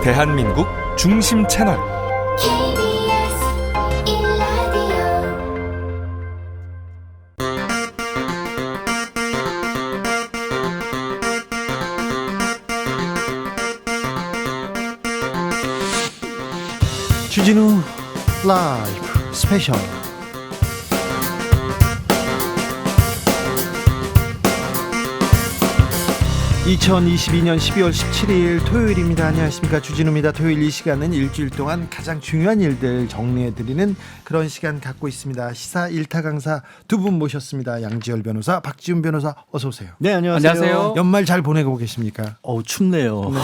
대한민국 중심 채널 주진우 라이브 스페셜. (2022년 12월 17일) 토요일입니다. 안녕하십니까, 주진우입니다. 토요일 이 시간은 일주일 동안 가장 중요한 일들 정리해드리는 그런 시간 갖고 있습니다. 시사 1타 강사 두 분 모셨습니다. 양지열 변호사, 박지훈 변호사, 어서 오세요. 네, 안녕하세요. 연말 잘 보내고 계십니까? 춥네요. 네.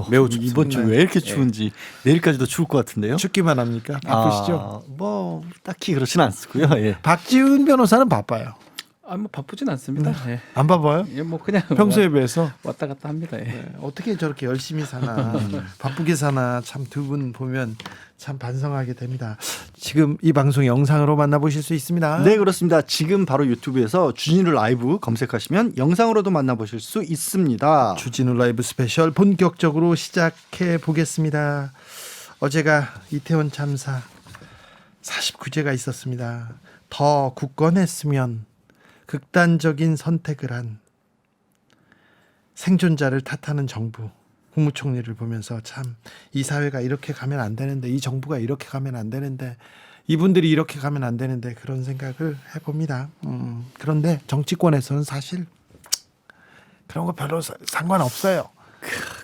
매우 춥습니다. 이번 주 왜 이렇게 추운지 내일까지도 추울 것 같은데요. 춥기만 합니까? 바쁘시죠? 뭐 딱히 그렇진 않고요. 예. 박지훈 변호사는 바빠요. 뭐 바쁘진 않습니다. 예. 안 바빠요? 예, 뭐 그냥 평소에 비해서? 왔다 갔다 합니다. 예. 네, 어떻게 저렇게 열심히 사나 바쁘게 사나 참 두 분 보면 참 반성하게 됩니다. 지금 이 방송 영상으로 만나보실 수 있습니다. 네, 그렇습니다. 지금 바로 유튜브에서 주진우 라이브 검색하시면 영상으로도 만나보실 수 있습니다. 주진우 라이브 스페셜 본격적으로 시작해 보겠습니다. 어제가 이태원 참사 49제가 있었습니다. 더 굳건했으면 극단적인 선택을 한 생존자를 탓하는 정부, 국무총리를 보면서 참 이 사회가 이렇게 가면 안 되는데, 이 정부가 이렇게 가면 안 되는데, 이분들이 이렇게 가면 안 되는데 그런 생각을 해봅니다. 그런데 정치권에서는 사실 그런 거 별로 상관없어요.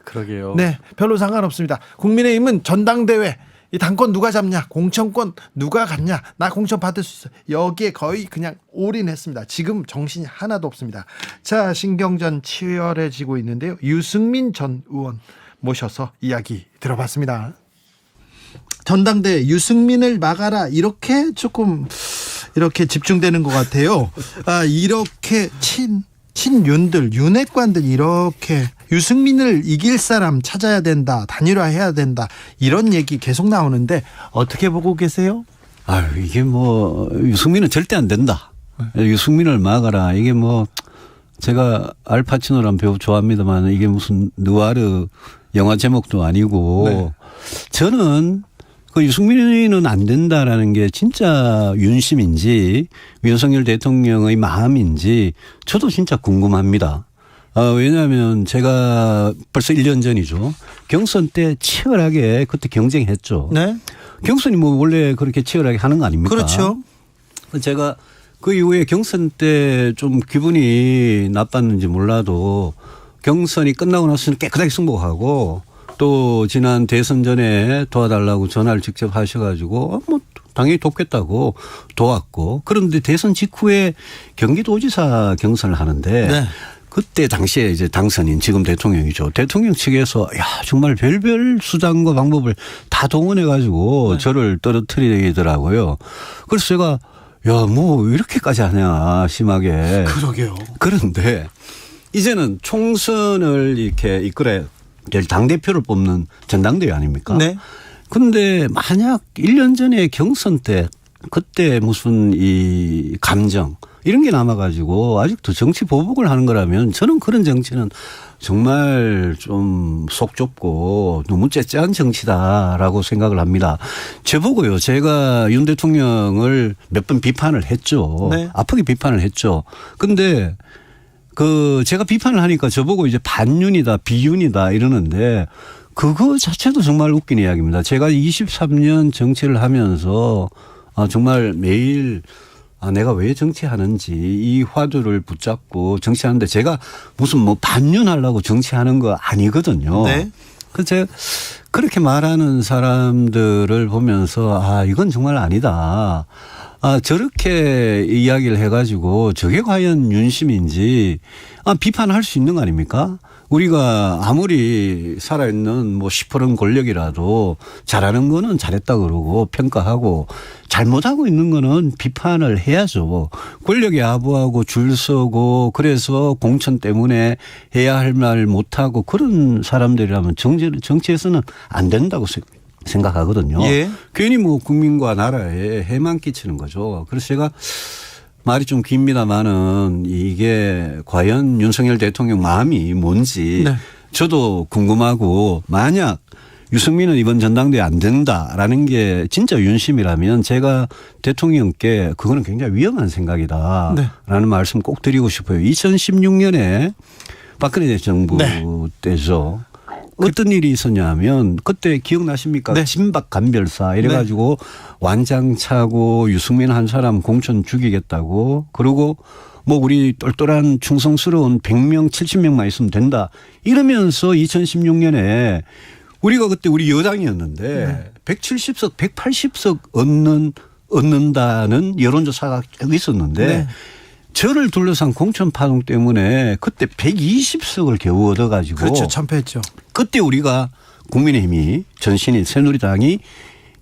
그러게요. 네, 별로 상관없습니다. 국민의힘은 전당대회 이 당권 누가 잡냐, 공천권 누가 갖냐, 나 공천 받을 수 있어, 여기에 거의 그냥 올인했습니다. 지금 정신이 하나도 없습니다. 자, 신경전 치열해지고 있는데요. 유승민 전 의원 모셔서 이야기 들어봤습니다. 전당대회 유승민을 막아라, 이렇게 조금 이렇게 집중되는 것 같아요. 이렇게 친윤들, 윤핵관들 이렇게 유승민을 이길 사람 찾아야 된다, 단일화해야 된다, 이런 얘기 계속 나오는데 어떻게 보고 계세요? 이게 뭐 유승민은 절대 안 된다. 유승민을 막아라. 이게 뭐 제가 알파치노라는 배우 좋아합니다만 이게 무슨 느와르 영화 제목도 아니고, 네. 저는 그 유승민은 안 된다라는 게 진짜 윤심인지 윤석열 대통령의 마음인지 저도 진짜 궁금합니다. 왜냐하면 제가 벌써 1년 전이죠. 경선 때 치열하게 그때 경쟁했죠. 네. 경선이 뭐 원래 그렇게 치열하게 하는 거 아닙니까? 그렇죠. 제가 그 이후에 경선 때 좀 기분이 나빴는지 몰라도 경선이 끝나고 나서는 깨끗하게 승복하고, 또 지난 대선 전에 도와달라고 전화를 직접 하셔가지고 뭐 당연히 돕겠다고 도왔고, 그런데 대선 직후에 경기도지사 경선을 하는데, 네. 그때 당시에 이제 당선인 지금 대통령이죠. 대통령 측에서 정말 별별 수단과 방법을 다 동원해 가지고, 네, 저를 떨어뜨리더라고요. 그래서 제가 뭐 이렇게까지 하냐, 심하게. 그러게요. 그런데 이제는 총선을 이렇게 이끌어야 될 당대표를 뽑는 전당대회 아닙니까? 네. 그런데 만약 1년 전에 경선 때 그때 무슨 이 감정 이런 게 남아가지고 아직도 정치 보복을 하는 거라면, 저는 그런 정치는 정말 좀 속 좁고 너무 째째한 정치다라고 생각을 합니다. 저보고요, 제가 윤 대통령을 몇 번 비판을 했죠. 네. 아프게 비판을 했죠. 근데 제가 비판을 하니까 저보고 이제 반윤이다, 비윤이다 이러는데, 그거 자체도 정말 웃긴 이야기입니다. 제가 23년 정치를 하면서 정말 매일 내가 왜 정치하는지 이 화두를 붙잡고 정치하는데, 제가 무슨 뭐 반윤하려고 정치하는 거 아니거든요. 네. 그래서 제가 그렇게 말하는 사람들을 보면서 이건 정말 아니다. 저렇게 이야기를 해가지고 저게 과연 윤심인지 비판할 수 있는 거 아닙니까? 우리가 아무리 살아있는 뭐 시퍼런 권력이라도 잘하는 거는 잘했다 그러고 평가하고, 잘못하고 있는 거는 비판을 해야죠. 권력에 아부하고 줄 서고 그래서 공천 때문에 해야 할 말 못하고 그런 사람들이라면 정치에서는 안 된다고 생각하거든요. 예. 괜히 뭐 국민과 나라에 해만 끼치는 거죠. 그래서 제가 말이 좀 깁니다만은 이게 과연 윤석열 대통령 마음이 뭔지, 네. 저도 궁금하고, 만약 유승민은 이번 전당대회 안 된다라는 게 진짜 윤심이라면 제가 대통령께 그거는 굉장히 위험한 생각이다라는 네. 말씀 꼭 드리고 싶어요. 2016년에 박근혜 정부 네. 때죠. 어떤 일이 있었냐 하면 그때 기억나십니까? 네. 친박 간별사 이래가지고 완장차고 유승민 한 사람 공천 죽이겠다고 그러고 뭐 우리 똘똘한 충성스러운 100명 70명만 있으면 된다 이러면서 2016년에 우리가 그때 우리 여당이었는데 170석 180석 얻는다는 여론조사가 쭉 있었는데 네. 저를 둘러싼 공천 파동 때문에 그때 120석을 겨우 얻어가지고 그렇죠. 참패했죠. 그때 우리가 국민의힘이 전신인 새누리당이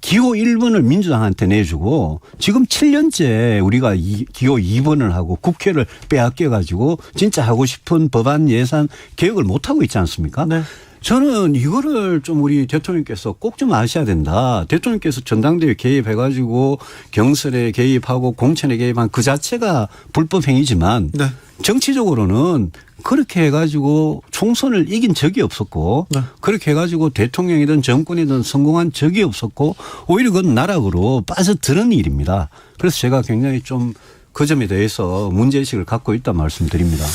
기호 1번을 민주당한테 내주고 지금 7년째 우리가 기호 2번을 하고 국회를 빼앗겨 가지고 진짜 하고 싶은 법안 예산 개혁을 못하고 있지 않습니까? 네. 저는 이거를 좀 우리 대통령께서 꼭 좀 아셔야 된다. 대통령께서 전당대회 개입해 가지고 경선에 개입하고 공천에 개입한 그 자체가 불법 행위지만 네. 정치적으로는 그렇게 해가지고 총선을 이긴 적이 없었고 네. 그렇게 해가지고 대통령이든 정권이든 성공한 적이 없었고 오히려 그건 나락으로 빠져드는 일입니다. 그래서 제가 굉장히 좀 그 점에 대해서 문제의식을 갖고 있다 말씀드립니다.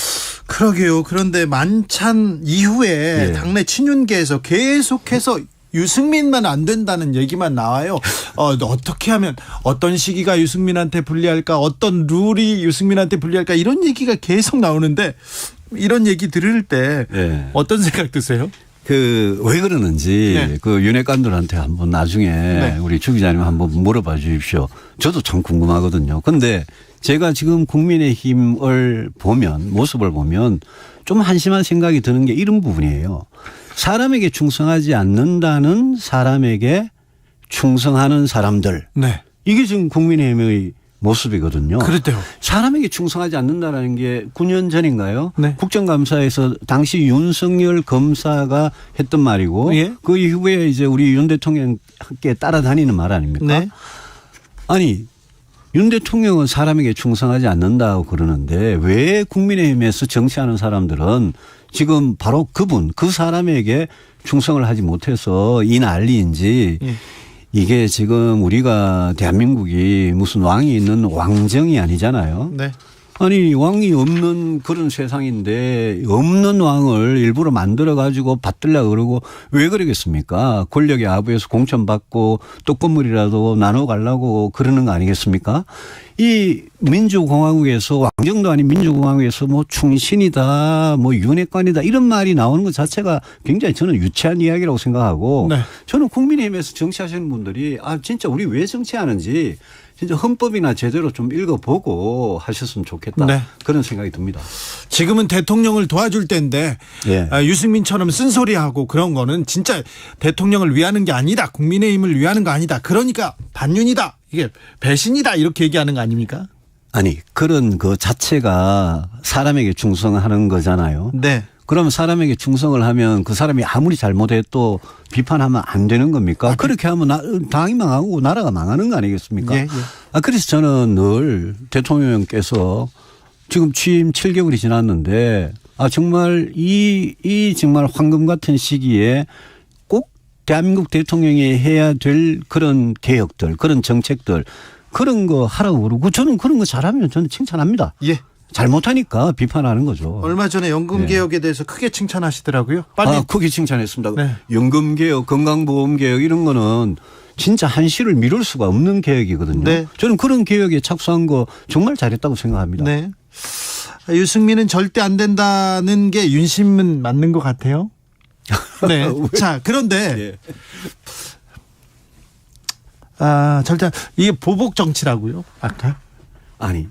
그러게요. 그런데 만찬 이후에 예. 당내 친윤계에서 계속해서 유승민만 안 된다는 얘기만 나와요. 어떻게 하면 어떤 시기가 유승민한테 불리할까 어떤 룰이 유승민한테 불리할까 이런 얘기가 계속 나오는데 이런 얘기 들을 때 예. 어떤 생각 드세요? 왜 그러는지 네. 그 윤핵관들한테 한번 나중에 네. 우리 주 기자님 한번 물어봐 주십시오. 저도 참 궁금하거든요. 근데 제가 지금 국민의힘을 보면 모습을 보면 좀 한심한 생각이 드는 게 이런 부분이에요. 사람에게 충성하지 않는다는 사람에게 충성하는 사람들. 네. 이게 지금 국민의힘의 모습이거든요. 그렇대요. 사람에게 충성하지 않는다는 게 9년 전인가요? 네. 국정감사에서 당시 윤석열 검사가 했던 말이고 예. 그 이후에 이제 우리 윤 대통령께 따라다니는 말 아닙니까? 네. 아니 윤 대통령은 사람에게 충성하지 않는다고 그러는데 왜 국민의힘에서 정치하는 사람들은 지금 바로 그 사람에게 충성을 하지 못해서 이 난리인지 예. 이게 지금 우리가 대한민국이 무슨 왕이 있는 왕정이 아니잖아요. 네. 아니 왕이 없는 그런 세상인데 없는 왕을 일부러 만들어 가지고 받들려고 그러고 왜 그러겠습니까? 권력의 아부에서 공천받고 떡고물이라도 나눠 가려고 그러는 거 아니겠습니까? 이 민주공화국에서 왕정도 아닌 민주공화국에서 뭐 충신이다 뭐 윤핵관이다 이런 말이 나오는 것 자체가 굉장히 저는 유치한 이야기라고 생각하고 네. 저는 국민의힘에서 정치하시는 분들이 진짜 우리 왜 정치하는지 진짜 헌법이나 제대로 좀 읽어보고 하셨으면 좋겠다. 네. 그런 생각이 듭니다. 지금은 대통령을 도와줄 때인데 예. 유승민처럼 쓴소리하고 그런 거는 진짜 대통령을 위하는 게 아니다. 국민의힘을 위하는 거 아니다. 그러니까 반윤이다. 이게 배신이다. 이렇게 얘기하는 거 아닙니까? 아니 그런 그 자체가 사람에게 충성하는 거잖아요. 네. 그러면 사람에게 충성을 하면 그 사람이 아무리 잘못해도 비판하면 안 되는 겁니까? 그렇게 하면 당이 망하고 나라가 망하는 거 아니겠습니까? 예, 예. 그래서 저는 늘 대통령께서 지금 취임 7개월이 지났는데 정말 이 정말 황금 같은 시기에 꼭 대한민국 대통령이 해야 될 그런 개혁들 그런 정책들 그런 거 하라고 그러고 저는 그런 거 잘하면 저는 칭찬합니다. 예. 잘못하니까 비판하는 거죠. 얼마 전에 연금 개혁에 대해서 크게 칭찬하시더라고요. 빨리 크게 칭찬했습니다. 네. 연금 개혁, 건강보험 개혁 이런 거는 진짜 한시를 미룰 수가 없는 개혁이거든요. 네. 저는 그런 개혁에 착수한 거 정말 잘했다고 생각합니다. 네. 유승민은 절대 안 된다는 게 윤심은 맞는 것 같아요. 네. 자, 그런데 예. 절대 이게 보복 정치라고요. 아까. 아니.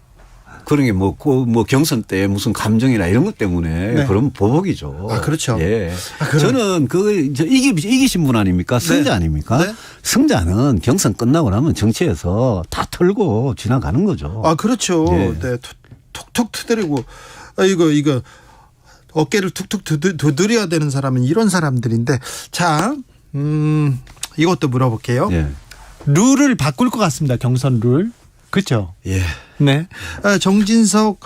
그런 게 뭐 경선 때 무슨 감정이나 이런 것 때문에 네. 그러면 보복이죠. 그렇죠. 예. 저는 이기신 분 아닙니까? 승자 네. 아닙니까? 네. 승자는 경선 끝나고 나면 정치에서 다 털고 지나가는 거죠. 그렇죠. 예. 네. 툭툭 두드리고 이거 어깨를 툭툭 두드려야 되는 사람은 이런 사람들인데 자, 이것도 물어볼게요. 예. 룰을 바꿀 것 같습니다. 경선 룰. 그렇죠. 예. 네. 정진석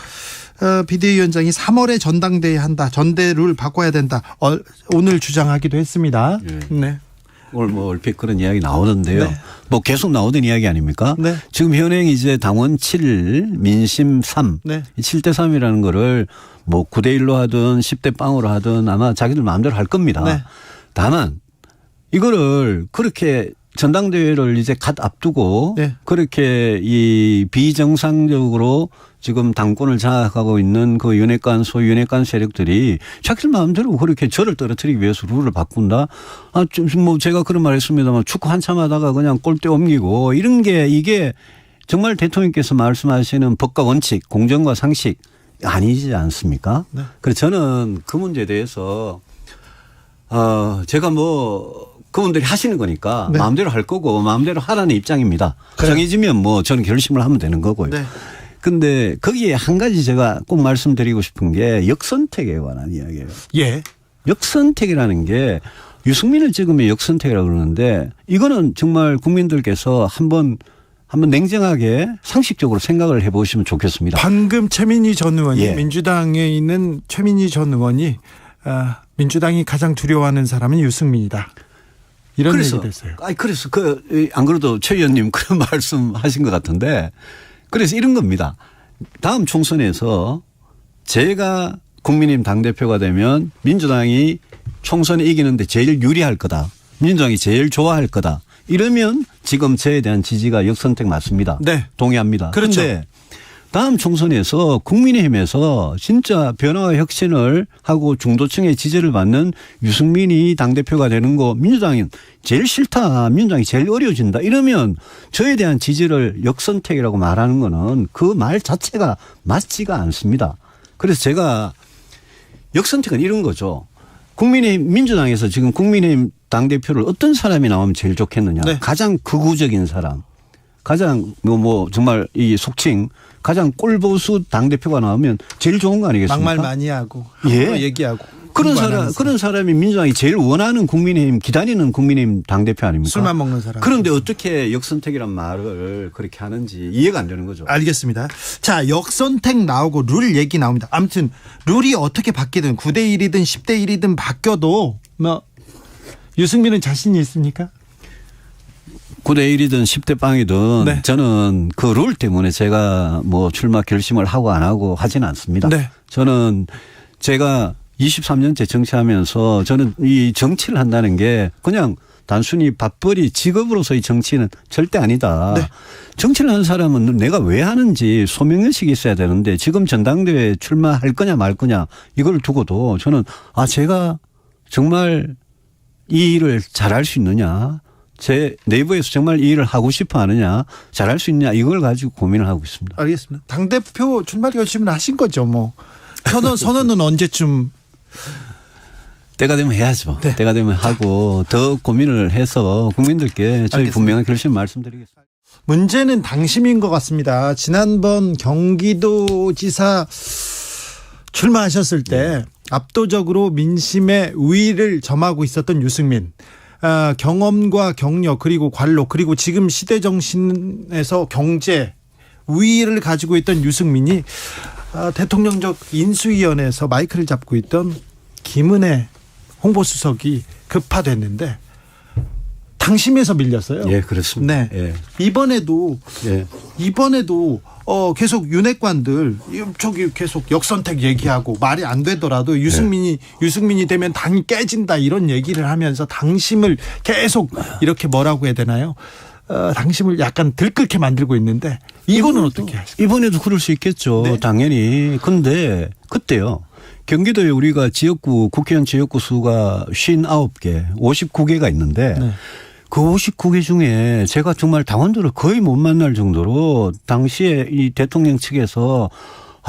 비대위원장이 3월에 전당대회 한다. 전대 룰 바꿔야 된다. 오늘 주장하기도 했습니다. 예. 네. 오늘 뭐 얼핏 그런 이야기 나오던데요. 네. 뭐 계속 나오던 이야기 아닙니까? 네. 지금 현행 이제 당원 7, 민심 3, 네. 7대 3이라는 거를 뭐 9대 1로 하든 10대 빵으로 하든 아마 자기들 마음대로 할 겁니다. 네. 다만 이거를 그렇게 전당대회를 이제 갓 앞두고 네. 그렇게 이 비정상적으로 지금 당권을 장악하고 있는 그 윤핵관 소위 윤핵관 세력들이 자기들 마음대로 그렇게 저를 떨어뜨리기 위해서 룰을 바꾼다. 아, 좀 뭐 제가 그런 말 했습니다만 축구 한참 하다가 그냥 골대 옮기고 이런 게 이게 정말 대통령께서 말씀하시는 법과 원칙, 공정과 상식 아니지 않습니까? 네. 그래서 저는 그 문제에 대해서 제가 뭐 그분들이 하시는 거니까 네. 마음대로 할 거고 마음대로 하라는 입장입니다. 그래요. 정해지면 뭐 저는 결심을 하면 되는 거고요. 네. 근데 거기에 한 가지 제가 꼭 말씀드리고 싶은 게 역선택에 관한 이야기예요. 예. 역선택이라는 게 유승민을 찍으면 역선택이라고 그러는데 이거는 정말 국민들께서 한번 냉정하게 상식적으로 생각을 해보시면 좋겠습니다. 방금 최민희 전 의원이 예. 민주당에 있는 최민희 전 의원이 민주당이 가장 두려워하는 사람은 유승민이다. 이런 얘기도 했어요. 그래서 안 그래도 최 의원님 그런 말씀하신 것 같은데 그래서 이런 겁니다. 다음 총선에서 제가 국민의힘 당대표가 되면 민주당이 총선에 이기는데 제일 유리할 거다. 민주당이 제일 좋아할 거다. 이러면 지금 저에 대한 지지가 역선택 맞습니다. 네. 동의합니다. 그렇죠. 그런데 다음 총선에서 국민의힘에서 진짜 변화와 혁신을 하고 중도층의 지지를 받는 유승민이 당대표가 되는 거 민주당이 제일 싫다. 민주당이 제일 어려워진다. 이러면 저에 대한 지지를 역선택이라고 말하는 거는 그 말 자체가 맞지가 않습니다. 그래서 제가 역선택은 이런 거죠. 국민의힘 민주당에서 지금 국민의힘 당대표를 어떤 사람이 나오면 제일 좋겠느냐. 네. 가장 극우적인 사람. 가장 뭐 정말 이 속칭 가장 꼴보수 당대표가 나오면 제일 좋은 거 아니겠습니까? 막말 많이 하고 예. 함부로 얘기하고 그런 사람이 민주당이 제일 원하는 국민의힘 기다리는 국민의힘 당대표 아닙니까? 술만 먹는 사람. 그런데 어떻게 역선택이란 말을 그렇게 하는지 이해가 안 되는 거죠. 알겠습니다. 자, 역선택 나오고 룰 얘기 나옵니다. 아무튼 룰이 어떻게 바뀌든 9대 1이든 10대 1이든 바뀌어도 뭐 유승민은 자신이 있습니까? 9대 1이든 10대 빵이든 네. 저는 그 룰 때문에 제가 뭐 출마 결심을 하고 안 하고 하지는 않습니다. 네. 저는 제가 23년째 정치하면서 저는 이 정치를 한다는 게 그냥 단순히 밥벌이 직업으로서의 정치는 절대 아니다. 네. 정치를 하는 사람은 내가 왜 하는지 소명의식이 있어야 되는데 지금 전당대회에 출마할 거냐 말 거냐 이걸 두고도 저는 제가 정말 이 일을 잘할 수 있느냐. 제 내부에서 정말 이 일을 하고 싶어 하느냐, 잘할 수 있느냐 이걸 가지고 고민을 하고 있습니다. 알겠습니다. 당대표 출마 결심을 하신 거죠, 뭐. 선언은 언제쯤? 때가 되면 해야죠. 네. 때가 되면 하고 더 고민을 해서 국민들께 저희 알겠습니다. 분명한 결심 말씀드리겠습니다. 문제는 당심인 것 같습니다. 지난번 경기도지사 출마하셨을 때 압도적으로 민심의 우위를 점하고 있었던 유승민. 경험과 경력 그리고 관록 그리고 지금 시대정신에서 경제 우위를 가지고 있던 유승민이 대통령적 인수위원회에서 마이크를 잡고 있던 김은혜 홍보수석이 급파됐는데 당심에서 밀렸어요. 예, 그렇습니다. 네. 예. 이번에도 예. 계속 윤핵관들 저기 계속 역선택 얘기하고 말이 안 되더라도 유승민이 되면 당이 깨진다 이런 얘기를 하면서 당심을 계속 이렇게 뭐라고 해야 되나요? 당심을 약간 들끓게 만들고 있는데 이거는 어떻게 하실까요? 이번에도 그럴 수 있겠죠. 네. 당연히. 근데 그때요. 경기도에 우리가 국회의원 지역구 수가 59개, 59개가 있는데 네. 그 59개 중에 제가 정말 당원들을 거의 못 만날 정도로 당시에 이 대통령 측에서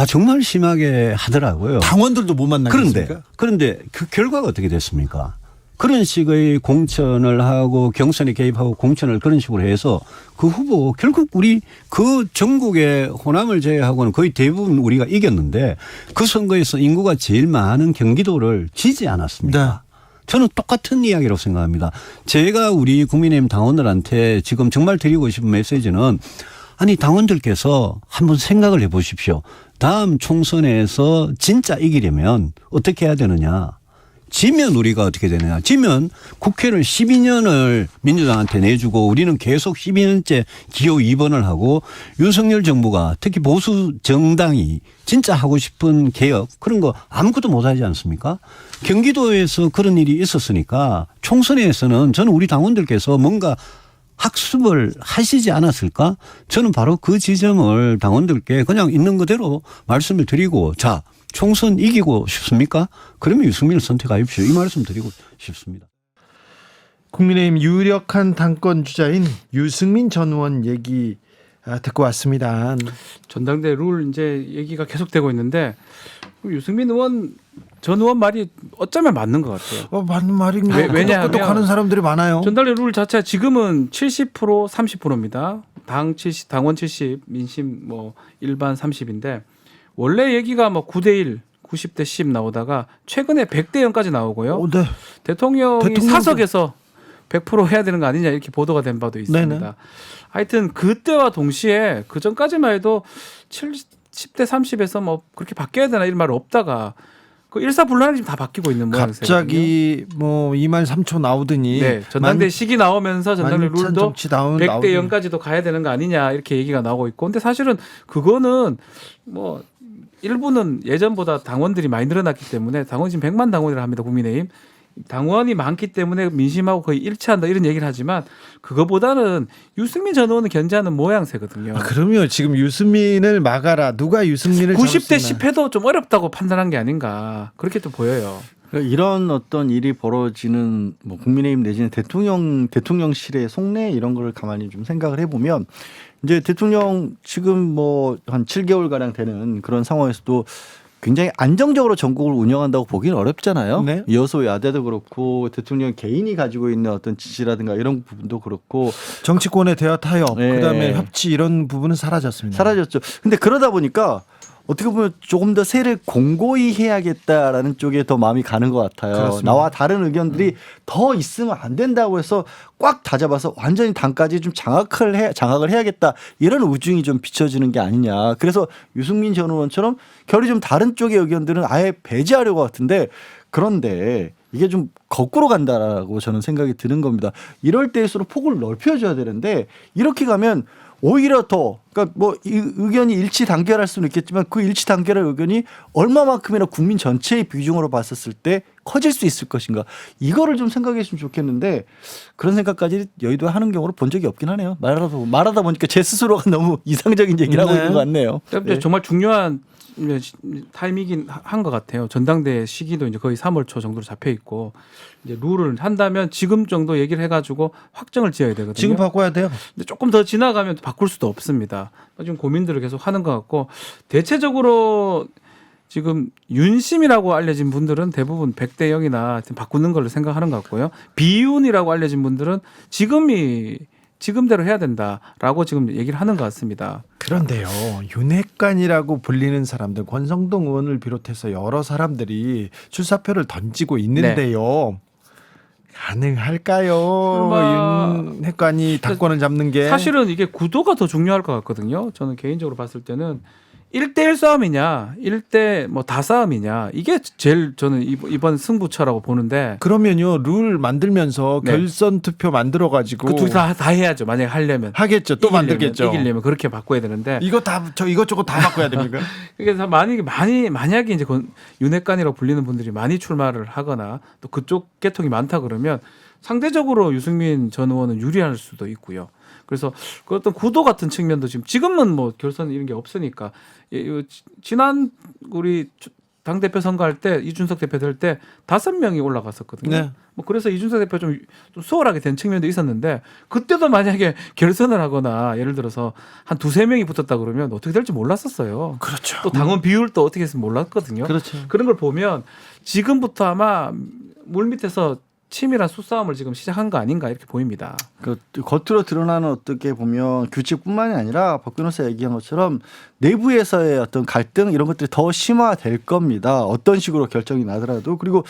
정말 심하게 하더라고요. 당원들도 못 만나겠습니까? 그런데 그 결과가 어떻게 됐습니까? 그런 식의 공천을 하고 경선에 개입하고 공천을 그런 식으로 해서 그 후보 결국 우리 그 전국의 호남을 제외하고는 거의 대부분 우리가 이겼는데 그 선거에서 인구가 제일 많은 경기도를 지지 않았습니다. 네. 저는 똑같은 이야기라고 생각합니다. 제가 우리 국민의힘 당원들한테 지금 정말 드리고 싶은 메시지는 당원들께서 한번 생각을 해 보십시오. 다음 총선에서 진짜 이기려면 어떻게 해야 되느냐. 지면 우리가 어떻게 되느냐. 지면 국회를 12년을 민주당한테 내주고 우리는 계속 12년째 기호 2번을 하고 윤석열 정부가 특히 보수 정당이 진짜 하고 싶은 개혁 그런 거 아무것도 못하지 않습니까? 경기도에서 그런 일이 있었으니까 총선에서는 저는 우리 당원들께서 뭔가 학습을 하시지 않았을까? 저는 바로 그 지점을 당원들께 그냥 있는 그대로 말씀을 드리고 자 총선 이기고 싶습니까? 그러면 유승민을 선택하십시오. 이 말씀 드리고 싶습니다. 국민의힘 유력한 당권 주자인 유승민 전 의원 얘기 듣고 왔습니다. 전당대 룰 이제 얘기가 계속되고 있는데 유승민 전 의원 말이 어쩌면 맞는 것 같아요. 맞는 말인가? 왜냐하면 똑똑하는 사람들이 많아요. 전당대 룰 자체가 지금은 70% 30%입니다. 당원 70, 민심 뭐 일반 30인데 원래 얘기가 뭐 9대 1, 90대 10 나오다가 최근에 100대 0까지 나오고요. 네. 대통령이 사석에서 100% 해야 되는 거 아니냐 이렇게 보도가 된 바도 있습니다. 네네. 하여튼 그때와 동시에 그 전까지만 해도 10대 30에서 뭐 그렇게 바뀌어야 되나 이런 말 없다가 그 일사불란이 지금 다 바뀌고 있는 모양새거든요. 갑자기 뭐 2만 3초 나오더니 네, 전당대 시기 나오면서 전당대 룰도 정치 100대 나오더니. 0까지도 가야 되는 거 아니냐 이렇게 얘기가 나오고 있고 근데 사실은 그거는 뭐 일부는 예전보다 당원들이 많이 늘어났기 때문에 당원 지금 100만 당원이라 합니다. 국민의힘. 당원이 많기 때문에 민심하고 거의 일치한다 이런 얘기를 하지만 그거보다는 유승민 전 의원은 견제하는 모양새거든요. 그러면 지금 유승민을 막아라. 누가 유승민을 90대 잡을 수 10 해도 좀 어렵다고 판단한 게 아닌가 그렇게 또 보여요. 그러니까 이런 어떤 일이 벌어지는 뭐 국민의힘 내지는 대통령실의 속내 이런 걸 가만히 좀 생각을 해보면 이제 대통령 지금 뭐 한 7개월 가량 되는 그런 상황에서도 굉장히 안정적으로 전국을 운영한다고 보기는 어렵잖아요. 네. 여소야대도 그렇고 대통령 개인이 가지고 있는 어떤 지지라든가 이런 부분도 그렇고 정치권의 대화 타협, 네. 그다음에 협치 이런 부분은 사라졌습니다. 사라졌죠. 근데 그러다 보니까 어떻게 보면 조금 더 세를 공고히 해야겠다라는 쪽에 더 마음이 가는 것 같아요. 그렇습니다. 나와 다른 의견들이 더 있으면 안 된다고 해서 꽉 다잡아서 완전히 당까지 좀 장악을 해야겠다 이런 우중이 좀 비춰지는 게 아니냐. 그래서 유승민 전 의원처럼 결이 좀 다른 쪽의 의견들은 아예 배제하려고 같은데 그런데 이게 좀 거꾸로 간다라고 저는 생각이 드는 겁니다. 이럴 때일수록 폭을 넓혀줘야 되는데 이렇게 가면 오히려 더 그러니까 뭐 이 의견이 일치 단결할 수는 있겠지만 그 일치 단결할 의견이 얼마만큼이나 국민 전체의 비중으로 봤었을 때 커질 수 있을 것인가 이거를 좀 생각했으면 좋겠는데 그런 생각까지 여의도에 하는 경우를 본 적이 없긴 하네요. 말하다 보니까 제 스스로가 너무 이상적인 얘기를 하고 있는 것 같네요. 네. 정말 중요한 타임이긴 한 것 같아요. 전당대 시기도 이제 거의 3월 초 정도로 잡혀 있고 이제 룰을 한다면 지금 정도 얘기를 해가지고 확정을 지어야 되거든요. 지금 바꿔야 돼요. 근데 조금 더 지나가면 바꿀 수도 없습니다. 지금 고민들을 계속 하는 것 같고 대체적으로 지금 윤심이라고 알려진 분들은 대부분 100대 0이나 바꾸는 걸로 생각하는 것 같고요. 비윤이라고 알려진 분들은 지금대로 해야 된다라고 지금 얘기를 하는 것 같습니다. 그런데요, 윤핵관이라고 불리는 사람들, 권성동 의원을 비롯해서 여러 사람들이 출사표를 던지고 있는데요. 가능할까요? 윤핵관이 당권을 잡는 게 사실은 이게 구도가 더 중요할 것 같거든요. 저는 개인적으로 봤을 때는 1대1 싸움이냐, 1대 뭐 다싸움이냐 이게 제일 저는 이번 승부처라고 보는데 그러면요 룰 만들면서 네. 결선 투표 만들어 가지고 그 두 다 해야죠. 만약에 하려면 하겠죠. 또 만들겠죠. 이기려면 그렇게 바꿔야 되는데 이것저것 다 바꿔야 됩니까? 그래서 만약에 이제 윤핵관이라고 불리는 분들이 많이 출마를 하거나 또 그쪽 계통이 많다 그러면 상대적으로 유승민 전 의원은 유리할 수도 있고요. 그래서 그 어떤 구도 같은 측면도 지금은 뭐 결선 이런 게 없으니까 지난 우리 당 대표 선거할 때 이준석 대표 될 때 5명이 올라갔었거든요. 네. 뭐 그래서 이준석 대표 좀 수월하게 된 측면도 있었는데 그때도 만약에 결선을 하거나 예를 들어서 한 2-3명이 붙었다 그러면 어떻게 될지 몰랐었어요. 그렇죠. 또 당원 비율도 어떻게 했으면 몰랐거든요. 그렇죠. 그런 걸 보면 지금부터 아마 물밑에서 치밀한 수싸움을 지금 시작한 거 아닌가 이렇게 보입니다. 그 겉으로 드러나는 어떻게 보면 규칙뿐만이 아니라 박 변호사 얘기한 것처럼 내부에서의 어떤 갈등 이런 것들이 더 심화될 겁니다. 어떤 식으로 결정이 나더라도 그리고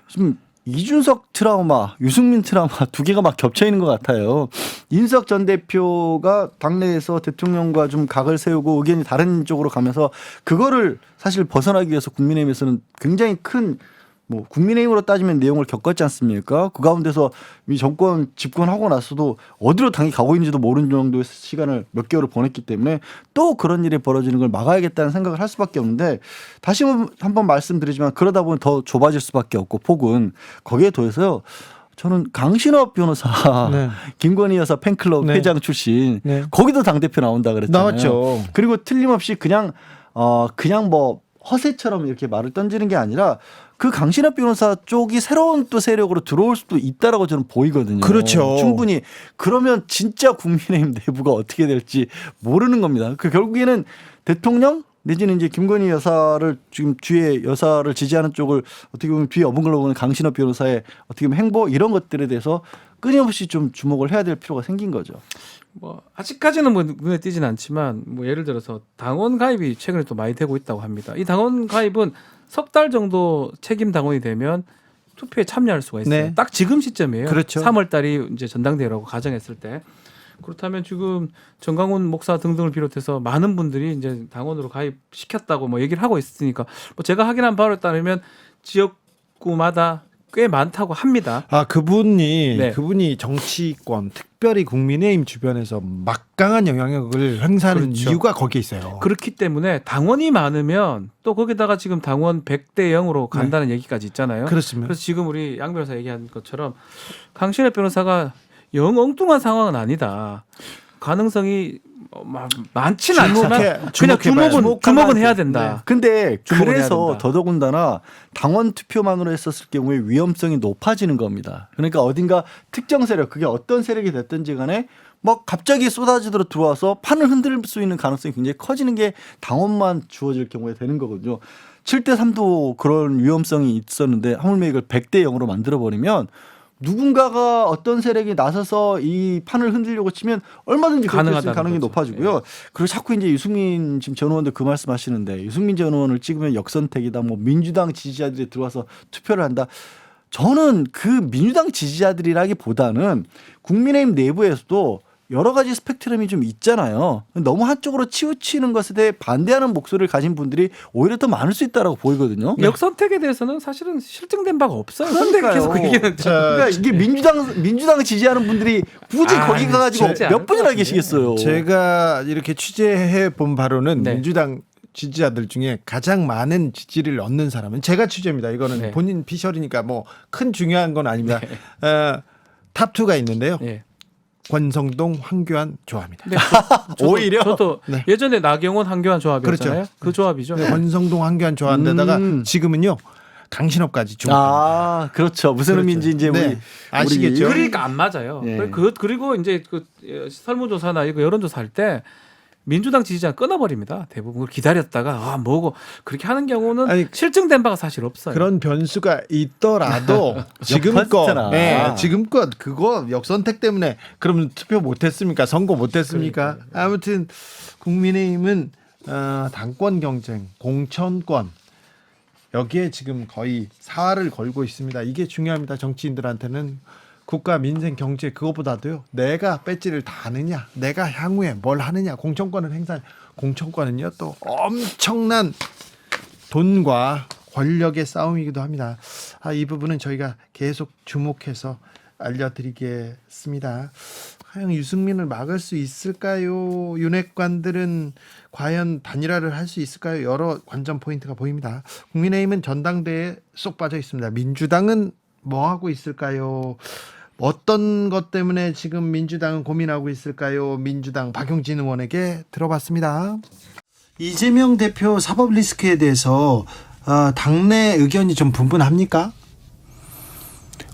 좀 이준석 트라우마, 유승민 트라우마 두 개가 막 겹쳐 있는 것 같아요. 이준석 전 대표가 당내에서 대통령과 좀 각을 세우고 의견이 다른 쪽으로 가면서 그거를 사실 벗어나기 위해서 국민의힘에서는 굉장히 큰 뭐 국민의힘으로 따지면 내용을 겪었지 않습니까? 그 가운데서 이 정권 집권하고 나서도 어디로 당이 가고 있는지도 모르는 정도의 시간을 몇 개월을 보냈기 때문에 또 그런 일이 벌어지는 걸 막아야겠다는 생각을 할 수밖에 없는데 다시 한번 말씀드리지만 그러다 보면 더 좁아질 수밖에 없고 폭은 거기에 더해서요. 저는 강신업 변호사, 네. 김건희 여사 팬클럽 네. 회장 출신 네. 거기도 당대표 나온다 그랬잖아요. 나왔죠. 그리고 틀림없이 그냥 뭐 허세처럼 이렇게 말을 던지는 게 아니라 그 강신업 변호사 쪽이 새로운 또 세력으로 들어올 수도 있다라고 저는 보이거든요. 그렇죠. 충분히. 그러면 진짜 국민의힘 내부가 어떻게 될지 모르는 겁니다. 그 결국에는 대통령 내지는 이제 김건희 여사를 지금 뒤에 여사를 지지하는 쪽을 어떻게 보면 뒤에 어벙글어벙글 강신업 변호사의 어떻게 보면 행보 이런 것들에 대해서 끊임없이 좀 주목을 해야 될 필요가 생긴 거죠. 뭐 아직까지는 뭐 눈에 띄진 않지만 뭐 예를 들어서 당원 가입이 최근에 또 많이 되고 있다고 합니다. 이 당원 가입은 석 달 정도 책임 당원이 되면 투표에 참여할 수가 있어요. 네. 딱 지금 시점이에요. 그렇죠. 3월 달이 이제 전당대회라고 가정했을 때. 그렇다면 지금 정강훈 목사 등등을 비롯해서 많은 분들이 이제 당원으로 가입시켰다고 뭐 얘기를 하고 있으니까 뭐 제가 확인한 바에 따르면 지역구마다 꽤 많다고 합니다. 아, 그분이 네. 정치권, 특별히 국민의힘 주변에서 막강한 영향력을 행사하는 그렇죠. 이유가 거기에 있어요. 그렇기 때문에 당원이 많으면 또 거기다가 지금 당원 100대 0으로 간다는 얘기까지 있잖아요. 그렇습니다. 그래서 지금 우리 양 변호사 얘기한 것처럼 강신혜 변호사가 영 엉뚱한 상황은 아니다. 가능성이 많지는 않지만 그냥 주목은 해야 된다. 근데 주목을 해야 그래서 된다. 더더군다나 당원 투표만으로 했었을 경우에 위험성이 높아지는 겁니다. 그러니까 어딘가 특정 세력, 그게 어떤 세력이 됐든지 간에 뭐 갑자기 쏟아지도록 들어와서 판을 흔들 수 있는 가능성이 굉장히 커지는 게 당원만 주어질 경우에 되는 거거든요. 7대 3도 그런 위험성이 있었는데 하물며 이걸 100대 0으로 만들어버리면 누군가가 어떤 세력이 나서서 이 판을 흔들려고 치면 얼마든지 그럴 수 있는 가능성이 높아지고요. 그리고 자꾸 이제 유승민 지금 전 의원도 그 말씀하시는데 유승민 전 의원을 찍으면 역선택이다. 뭐 민주당 지지자들이 들어와서 투표를 한다. 저는 그 민주당 지지자들이라기보다는 국민의힘 내부에서도 여러 가지 스펙트럼이 좀 있잖아요. 너무 한쪽으로 치우치는 것에 대해 반대하는 목소리를 가진 분들이 오히려 더 많을 수 있다라고 보이거든요. 역선택에 대해서는 사실은 실증된 바가 없어요. 근데 그러니까요. 계속 그 얘기는 그러니까 이게 민주당 지지하는 분들이 굳이 거기 가가지고 진짜 몇 분이나 계시겠어요. 제가 이렇게 취재해 본 바로는 네. 민주당 지지자들 중에 가장 많은 지지를 얻는 사람은 제가 취재입니다. 이거는 네. 본인 피셜이니까 뭐 큰 중요한 건 아닙니다. 탑2가 있는데요. 예. 권성동, 황교안 조합입니다. 네, 오히려? 저도 네. 예전에 나경원, 황교안 조합이었잖아요. 그렇죠. 그 조합이죠. 권성동, 황교안 조합인데다가 지금은요 강신업까지 주목. 그렇죠. 무슨 그렇죠. 의미인지 이제 네. 아시겠죠? 그러니까 안 맞아요. 예. 그리고 이제 그 설문조사나 이거 여론조사 할 때 민주당 지지자 끊어버립니다. 대부분 기다렸다가 뭐고 그렇게 하는 경우는 아니, 실증된 바가 사실 없어요. 그런 변수가 있더라도 지금껏 역선택잖아. 지금껏 그거 역선택 때문에 그러면 투표 못했습니까? 선거 못했습니까? 아무튼 국민의힘은 당권 경쟁, 공천권 여기에 지금 거의 사활을 걸고 있습니다. 이게 중요합니다. 정치인들한테는 국가 민생 경제 그것보다도요. 내가 배지를 다 하느냐, 내가 향후에 뭘 하느냐, 공천권을 행사하느냐. 공천권은요 또 엄청난 돈과 권력의 싸움이기도 합니다. 이 부분은 저희가 계속 주목해서 알려드리겠습니다. 과연 유승민을 막을 수 있을까요? 윤핵관들은 과연 단일화를 할 수 있을까요? 여러 관전 포인트가 보입니다. 국민의힘은 전당대회에 쏙 빠져 있습니다. 민주당은 뭐 하고 있을까요? 어떤 것 때문에 지금 민주당은 고민하고 있을까요? 민주당 박용진 의원에게 들어봤습니다. 이재명 대표 사법 리스크에 대해서 당내 의견이 좀 분분합니까?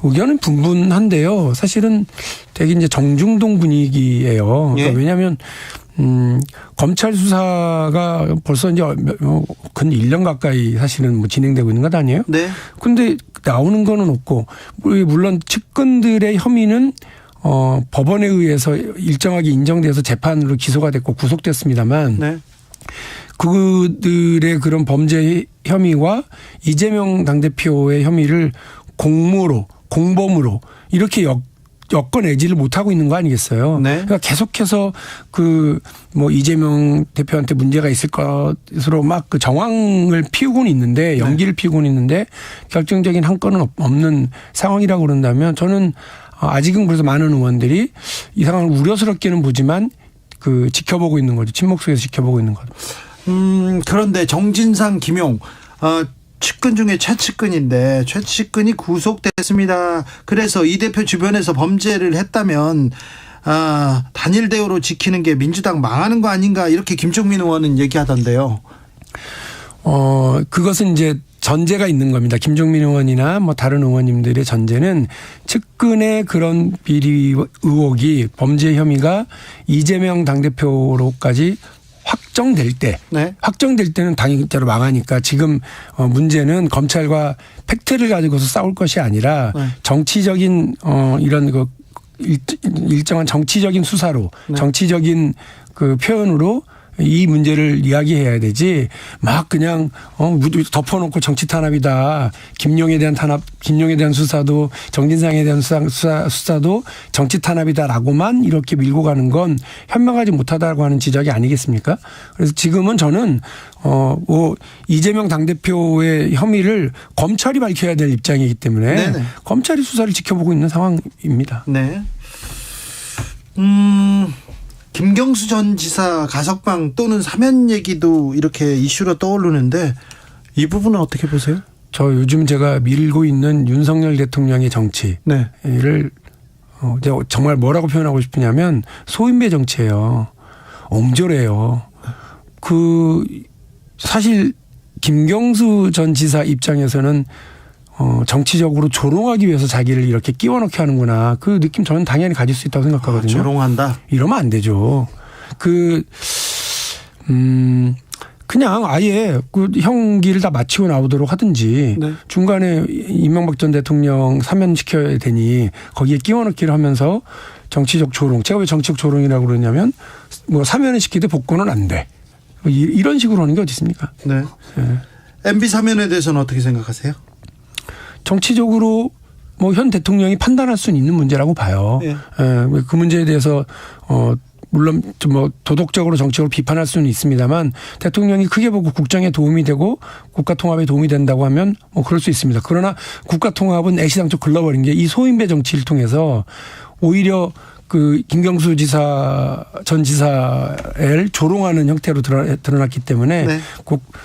의견은 분분한데요. 사실은 되게 이제 정중동 분위기예요. 예. 그러니까 왜냐하면 검찰 수사가 벌써 이제 근 1년 가까이 사실은 뭐 진행되고 있는 것 아니에요? 네. 근데 나오는 거는 없고 물론 측근들의 혐의는 법원에 의해서 일정하게 인정돼서 재판으로 기소가 됐고 구속됐습니다만 네. 그들의 그런 범죄 혐의와 이재명 당대표의 혐의를 공모로 공범으로 이렇게 여권 애지를 못 하고 있는 거 아니겠어요? 네. 그러니까 계속해서 그 뭐 이재명 대표한테 문제가 있을 것으로 막 그 정황을 피우고는 있는데 연기를 피우고는 있는데 결정적인 한 건은 없는 상황이라고 그런다면 저는 아직은 그래서 많은 의원들이 이 상황을 우려스럽게는 보지만 그 지켜보고 있는 거죠. 침묵 속에서 지켜보고 있는 거죠. 그런데 정진상, 김용 측근 중에 최측근인데 최측근이 구속됐습니다. 그래서 이 대표 주변에서 범죄를 했다면 단일 대우로 지키는 게 민주당 망하는 거 아닌가 이렇게 김종민 의원은 얘기하던데요. 그것은 이제 전제가 있는 겁니다. 김종민 의원이나 뭐 다른 의원님들의 전제는 측근의 그런 비리 의혹이 범죄 혐의가 이재명 당대표로까지 확정될 때, 네. 확정될 때는 당연히대로 망하니까 지금 문제는 검찰과 팩트를 가지고서 싸울 것이 아니라 네. 정치적인 이런 그 일정한 정치적인 수사로 네. 정치적인 그 표현으로 이 문제를 이야기해야 되지 막 그냥 덮어놓고 정치 탄압이다. 김용에 대한 탄압, 김용에 대한 수사도 정진상에 대한 수사도 정치 탄압이다라고만 이렇게 밀고 가는 건 현명하지 못하다고 하는 지적이 아니겠습니까? 그래서 지금은 저는 이재명 당대표의 혐의를 검찰이 밝혀야 될 입장이기 때문에 네네. 검찰이 수사를 지켜보고 있는 상황입니다. 네. 김경수 전 지사 가석방 또는 사면 얘기도 이렇게 이슈로 떠오르는데 이 부분은 어떻게 보세요? 저 요즘 제가 밀고 있는 윤석열 대통령의 정치를 네. 정말 뭐라고 표현하고 싶으냐면 소인배 정치예요. 옹졸해요. 사실 김경수 전 지사 입장에서는 정치적으로 조롱하기 위해서 자기를 이렇게 끼워넣게 하는구나. 그 느낌 저는 당연히 가질 수 있다고 생각하거든요. 조롱한다. 이러면 안 되죠. 그냥 아예 그 형기를 다 마치고 나오도록 하든지 네. 중간에 이명박 전 대통령 사면시켜야 되니 거기에 끼워넣기를 하면서 정치적 조롱. 제가 왜 정치적 조롱이라고 그러냐면 뭐 사면을 시키되 복권은 안 돼. 이런 식으로 하는 게 어디 있습니까? 네. 네. MB 사면에 대해서는 어떻게 생각하세요? 정치적으로 뭐 현 대통령이 판단할 수는 있는 문제라고 봐요. 예. 그 문제에 대해서 물론 좀 뭐 도덕적으로 정치적으로 비판할 수는 있습니다만 대통령이 크게 보고 국정에 도움이 되고 국가 통합에 도움이 된다고 하면 뭐 그럴 수 있습니다. 그러나 국가 통합은 애시당초 글러버린 게 이 소인배 정치를 통해서 오히려 그 김경수 전 지사를 조롱하는 형태로 드러났기 때문에 네.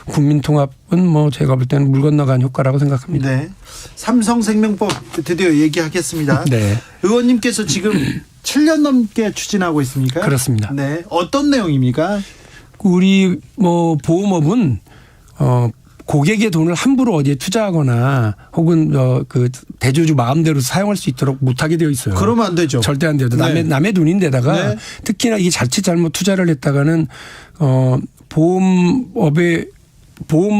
국민 통합은 뭐 제가 볼 때는 물 건너간 효과라고 생각합니다. 네. 삼성생명법 드디어 얘기하겠습니다. 네. 의원님께서 지금 7년 넘게 추진하고 있습니까? 그렇습니다. 네. 어떤 내용입니까? 우리 뭐 보험업은 고객의 돈을 함부로 어디에 투자하거나 혹은 그 대주주 마음대로 사용할 수 있도록 못하게 되어 있어요. 그러면 안 되죠. 절대 안 돼요. 네. 남의 돈인데다가 네. 특히나 이게 자칫 잘못 투자를 했다가는 보험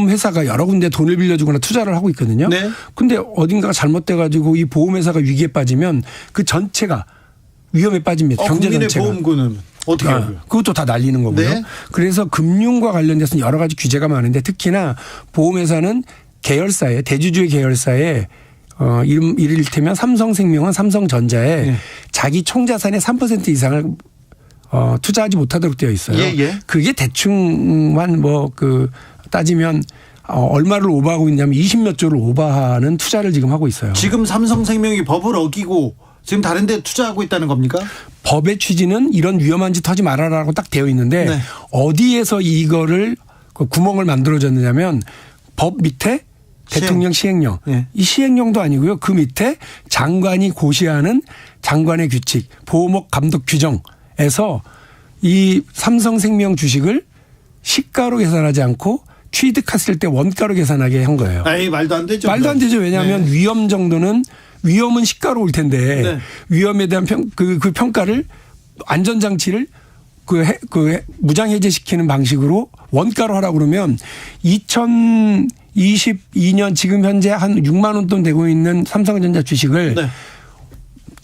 회사가 여러 군데 돈을 빌려주거나 투자를 하고 있거든요. 네. 근데 어딘가가 잘못돼 가지고 이 보험 회사가 위기에 빠지면 그 전체가 위험에 빠집니다. 경제 국민의 전체가. 보험금은 어떻게 하고요? 그것도 다 날리는 거고요. 네. 그래서 금융과 관련돼서는 여러 가지 규제가 많은데 특히나 보험회사는 계열사에 대주주의 계열사에 이를테면 삼성생명은 삼성전자에 네. 자기 총자산의 3% 이상을 투자하지 못하도록 되어 있어요. 예, 예. 그게 대충만 따지면 얼마를 오버하고 있냐면 20몇 조를 오버하는 투자를 지금 하고 있어요. 지금 삼성생명이 법을 어기고 지금 다른 데 투자하고 있다는 겁니까? 법의 취지는 이런 위험한 짓 하지 말아라라고 딱 되어 있는데 네. 어디에서 이거를 그 구멍을 만들어줬느냐면 법 밑에 대통령 시행령. 네. 이 시행령도 아니고요. 그 밑에 장관이 고시하는 장관의 규칙, 보험업 감독 규정에서 이 삼성생명 주식을 시가로 계산하지 않고 취득했을 때 원가로 계산하게 한 거예요. 에이, 말도 안 되죠. 말도 안 되죠. 왜냐하면 네. 위험은 시가로 올 텐데 네. 위험에 대한 그 평가를 안전장치를 무장 해제시키는 방식으로 원가로 하라고 그러면 2022년 지금 현재 한 6만 원 돈 되고 있는 삼성전자 주식을 네.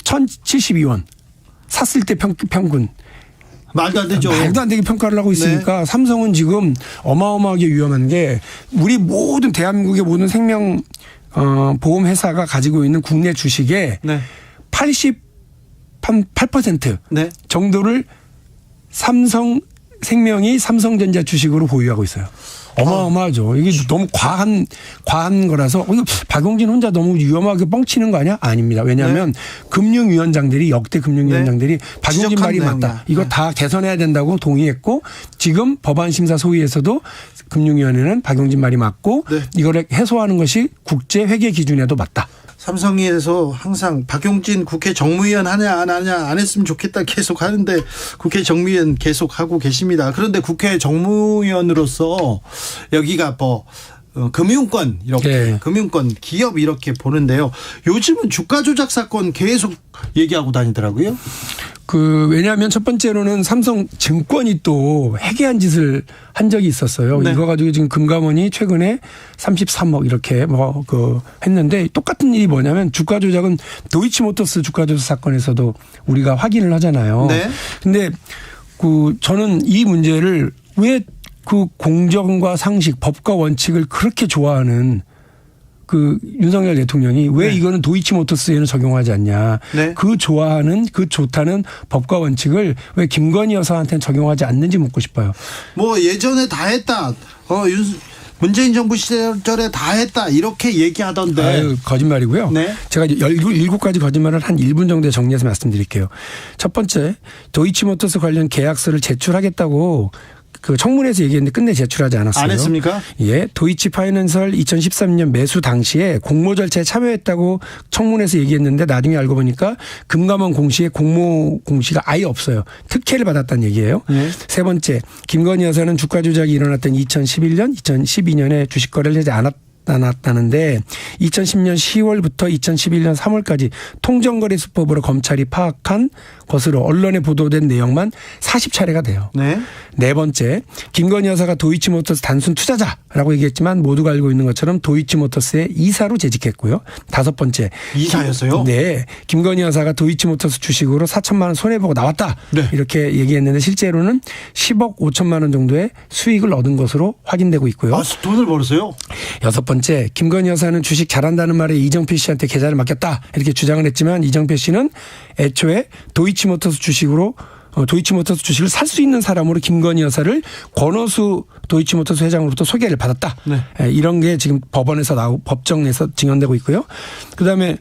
1,072원 샀을 때 평균 말도 안 되죠. 말도 안 되게 평가를 하고 있으니까 삼성은 지금 어마어마하게 위험한 게 우리 모든 대한민국의 모든 생명 보험 회사가 가지고 있는 국내 주식의 네. 98% 네. 정도를 삼성생명이 삼성전자 주식으로 보유하고 있어요. 어마어마하죠. 이게 너무 과한 거라서 이거 박용진 혼자 너무 위험하게 뻥치는 거 아니야? 아닙니다. 왜냐하면 금융위원장들이 역대 금융위원장들이 박용진 지적한 말이 맞다. 내용이다. 이거 네. 다 개선해야 된다고 동의했고 지금 법안심사 소위에서도 금융위원회는 박용진 말이 맞고 네. 이거를 해소하는 것이 국제회계 기준에도 맞다. 삼성에서 항상 박용진 국회 정무위원 하냐 안 하냐 안 했으면 좋겠다 계속 하는데 국회 정무위원 계속 하고 계십니다. 그런데 국회 정무위원으로서 여기가 뭐 금융권 이렇게 네. 금융권 기업 이렇게 보는데요. 요즘은 주가 조작 사건 계속 얘기하고 다니더라고요. 왜냐하면 첫 번째로는 삼성증권이 또 해괴한 짓을 한 적이 있었어요. 네. 이거 가지고 지금 금감원이 최근에 33억 이렇게 했는데 똑같은 일이 뭐냐면 주가 조작은 도이치모터스 주가 조작 사건에서도 우리가 확인을 하잖아요. 네. 근데 저는 이 문제를 왜 공정과 상식, 법과 원칙을 그렇게 좋아하는 윤석열 대통령이 왜 네. 이거는 도이치모터스에는 적용하지 않냐. 네. 좋다는 법과 원칙을 왜 김건희 여사한테는 적용하지 않는지 묻고 싶어요. 뭐 예전에 다 했다. 문재인 정부 시절에 다 했다. 이렇게 얘기하던데. 아유, 거짓말이고요. 네. 제가 7가지 거짓말을 한 1분 정도에 정리해서 말씀드릴게요. 첫 번째, 도이치모터스 관련 계약서를 제출하겠다고 청문회에서 얘기했는데 끝내 제출하지 않았어요. 안 했습니까? 예. 도이치 파이낸셜 2013년 매수 당시에 공모 절차에 참여했다고 청문회에서 얘기했는데 나중에 알고 보니까 금감원 공시에 공모 공시가 아예 없어요. 특혜를 받았다는 얘기예요. 네. 세 번째, 김건희 여사는 주가 조작이 일어났던 2011년, 2012년에 주식 거래를 하지 않았다는데 2010년 10월부터 2011년 3월까지 통정거래수법으로 검찰이 파악한 것으로 언론에 보도된 내용만 40차례가 돼요. 네. 네 번째, 김건희 여사가 도이치모터스 단순 투자자라고 얘기했지만 모두가 알고 있는 것처럼 도이치모터스의 이사로 재직했고요. 다섯 번째, 이사였어요? 네, 김건희 여사가 도이치모터스 주식으로 4천만 원 손해보고 나왔다. 네. 이렇게 얘기했는데 실제로는 10억 5천만 원 정도의 수익을 얻은 것으로 확인되고 있고요. 아, 돈을 벌었어요? 여섯 번째, 김건희 여사는 주식 잘한다는 말에 이정필 씨한테 계좌를 맡겼다 이렇게 주장을 했지만 이정필 씨는 애초에 도이치모터스 주식을 살 수 있는 사람으로 김건희 여사를 권오수 도이치모터스 회장으로부터 소개를 받았다. 네. 이런 게 지금 법원에서 법정에서 증언되고 있고요. 그다음에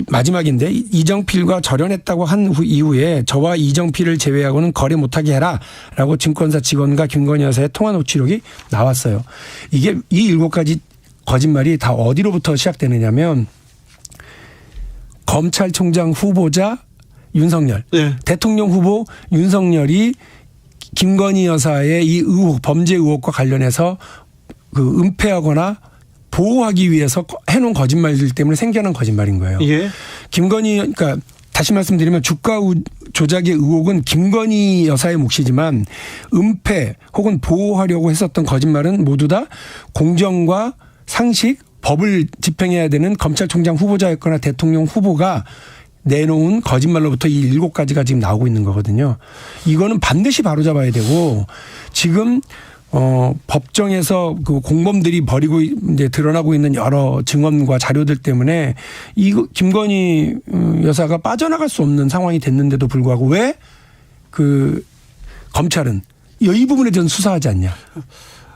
마지막인데 이정필과 절연했다고 한 이후에 저와 이정필을 제외하고는 거래 못하게 해라라고 증권사 직원과 김건희 여사의 통화 녹취록이 나왔어요. 이게 이 7가지 거짓말이 다 어디로부터 시작되느냐면 검찰총장 후보자 윤석열, 네. 대통령 후보 윤석열이 김건희 여사의 이 범죄 의혹과 관련해서 은폐하거나 보호하기 위해서 해놓은 거짓말들 때문에 생겨난 거짓말인 거예요. 예. 그러니까 다시 말씀드리면 주가 조작의 의혹은 김건희 여사의 몫이지만 은폐 혹은 보호하려고 했었던 거짓말은 모두 다 공정과 상식, 법을 집행해야 되는 검찰총장 후보자였거나 대통령 후보가 내놓은 거짓말로부터 이 7가지가 지금 나오고 있는 거거든요. 이거는 반드시 바로잡아야 되고 지금 법정에서 공범들이 벌이고 이제 드러나고 있는 여러 증언과 자료들 때문에 김건희 여사가 빠져나갈 수 없는 상황이 됐는데도 불구하고 왜 검찰은 이 부분에 대해서는 수사하지 않냐.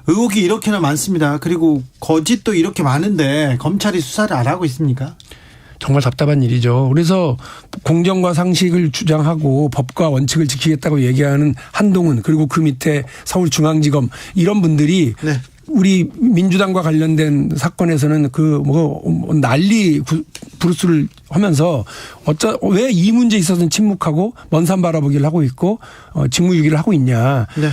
의혹이 이렇게나 많습니다. 그리고 거짓도 이렇게 많은데 검찰이 수사를 안 하고 있습니까? 정말 답답한 일이죠. 그래서 공정과 상식을 주장하고 법과 원칙을 지키겠다고 얘기하는 한동훈 그리고 그 밑에 서울중앙지검 이런 분들이 네. 우리 민주당과 관련된 사건에서는 난리 부르스를 하면서 왜 이 문제에 있어서는 침묵하고 먼 산 바라보기를 하고 있고 직무유기를 하고 있냐. 네.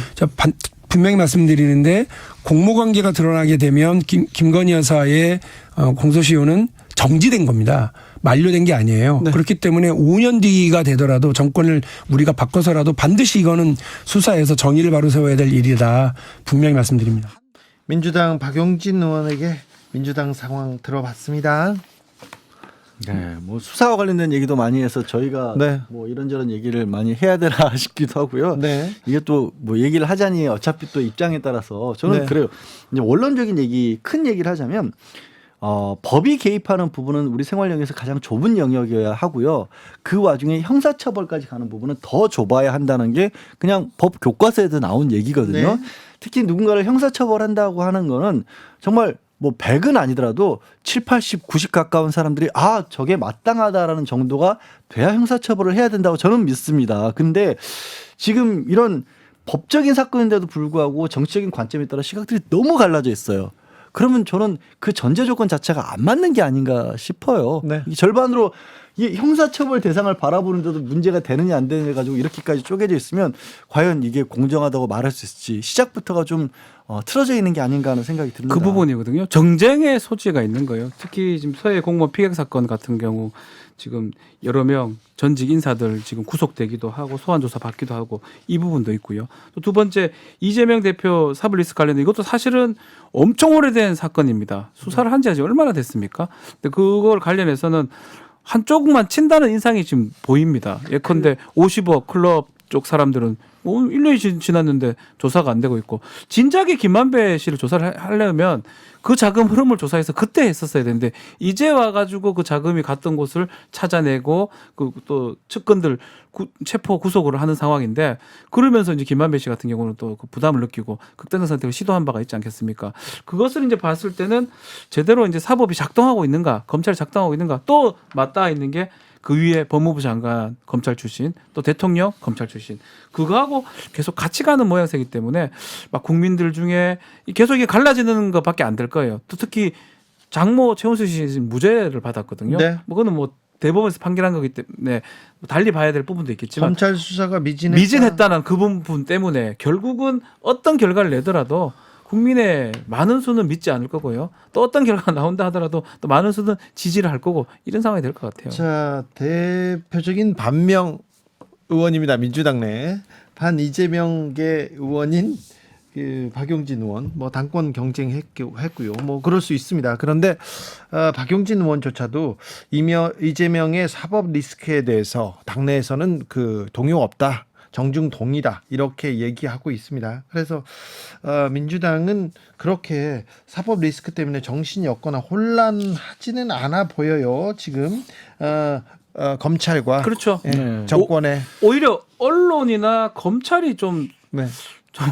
분명히 말씀드리는데 공모관계가 드러나게 되면 김건희 여사의 공소시효는 정지된 겁니다. 만료된 게 아니에요. 네. 그렇기 때문에 5년 뒤가 되더라도 정권을 우리가 바꿔서라도 반드시 이거는 수사해서 정의를 바로 세워야 될 일이다. 분명히 말씀드립니다. 민주당 박용진 의원에게 민주당 상황 들어봤습니다. 네, 수사와 관련된 얘기도 많이 해서 저희가 네. 이런저런 얘기를 많이 해야 되나 싶기도 하고요. 네. 이게 또 얘기를 하자니 어차피 또 입장에 따라서 저는 네. 그래요. 이제 원론적인 얘기, 큰 얘기를 하자면 법이 개입하는 부분은 우리 생활 영역에서 가장 좁은 영역이어야 하고요. 그 와중에 형사처벌까지 가는 부분은 더 좁아야 한다는 게 그냥 법 교과서에도 나온 얘기거든요. 네. 특히 누군가를 형사처벌한다고 하는 거는 정말 뭐 100은 아니더라도 7, 80, 90 가까운 사람들이 저게 마땅하다라는 정도가 돼야 형사처벌을 해야 된다고 저는 믿습니다. 근데 지금 이런 법적인 사건인데도 불구하고 정치적인 관점에 따라 시각들이 너무 갈라져 있어요. 그러면 저는 그 전제 조건 자체가 안 맞는 게 아닌가 싶어요. 네. 이 절반으로 이 형사처벌 대상을 바라보는데도 문제가 되느냐 안 되느냐 가지고 이렇게까지 쪼개져 있으면 과연 이게 공정하다고 말할 수 있을지 시작부터가 좀 틀어져 있는 게 아닌가 하는 생각이 듭니다. 그 부분이거든요. 정쟁의 소지가 있는 거예요. 특히 지금 서해 공무원 피격 사건 같은 경우 지금 여러 명 전직 인사들 지금 구속되기도 하고 소환 조사 받기도 하고 이 부분도 있고요. 또 두 번째 이재명 대표 사블리스 관련된 이것도 사실은 엄청 오래된 사건입니다. 수사를 한 지 아직 얼마나 됐습니까? 근데 그걸 관련해서는 한쪽만 친다는 인상이 지금 보입니다. 예컨대 50억 클럽 쪽 사람들은 1년이 지났는데 조사가 안 되고 있고 진작에 김만배 씨를 조사를 하려면 그 자금 흐름을 조사해서 그때 했었어야 되는데 이제 와가지고 그 자금이 갔던 곳을 찾아내고 그 또 측근들 체포 구속을 하는 상황인데 그러면서 이제 김만배 씨 같은 경우는 또 그 부담을 느끼고 극단적 선택을 시도한 바가 있지 않겠습니까? 그것을 이제 봤을 때는 제대로 이제 사법이 작동하고 있는가, 검찰이 작동하고 있는가, 또 맞닿아 있는 게 그 위에 법무부 장관 검찰 출신 또 대통령 검찰 출신 그거하고 계속 같이 가는 모양새이기 때문에 막 국민들 중에 계속 이게 갈라지는 것밖에 안 될 거예요. 또 특히 장모 최은수 씨 무죄를 받았거든요. 네. 뭐 그거는 뭐 대법원에서 판결한 거기 때문에 달리 봐야 될 부분도 있겠지만 검찰 수사가 미진했다. 미진했다는 그 부분 때문에 결국은 어떤 결과를 내더라도 국민의 많은 수는 믿지 않을 거고요. 또 어떤 결과가 나온다 하더라도 또 많은 수는 지지를 할 거고 이런 상황이 될 것 같아요. 자, 대표적인 반명 의원입니다. 민주당 내 반 이재명계 의원인 그 박용진 의원 뭐 당권 경쟁했고요. 뭐 그럴 수 있습니다. 그런데 박용진 의원조차도 이재명의 사법 리스크에 대해서 당내에서는 그 동요 없다. 정중 동의다 이렇게 얘기하고 있습니다. 그래서 민주당은 그렇게 사법 리스크 때문에 정신이 없거나 혼란하지는 않아 보여요. 지금 검찰과 그렇죠. 정권의 오히려 언론이나 검찰이 좀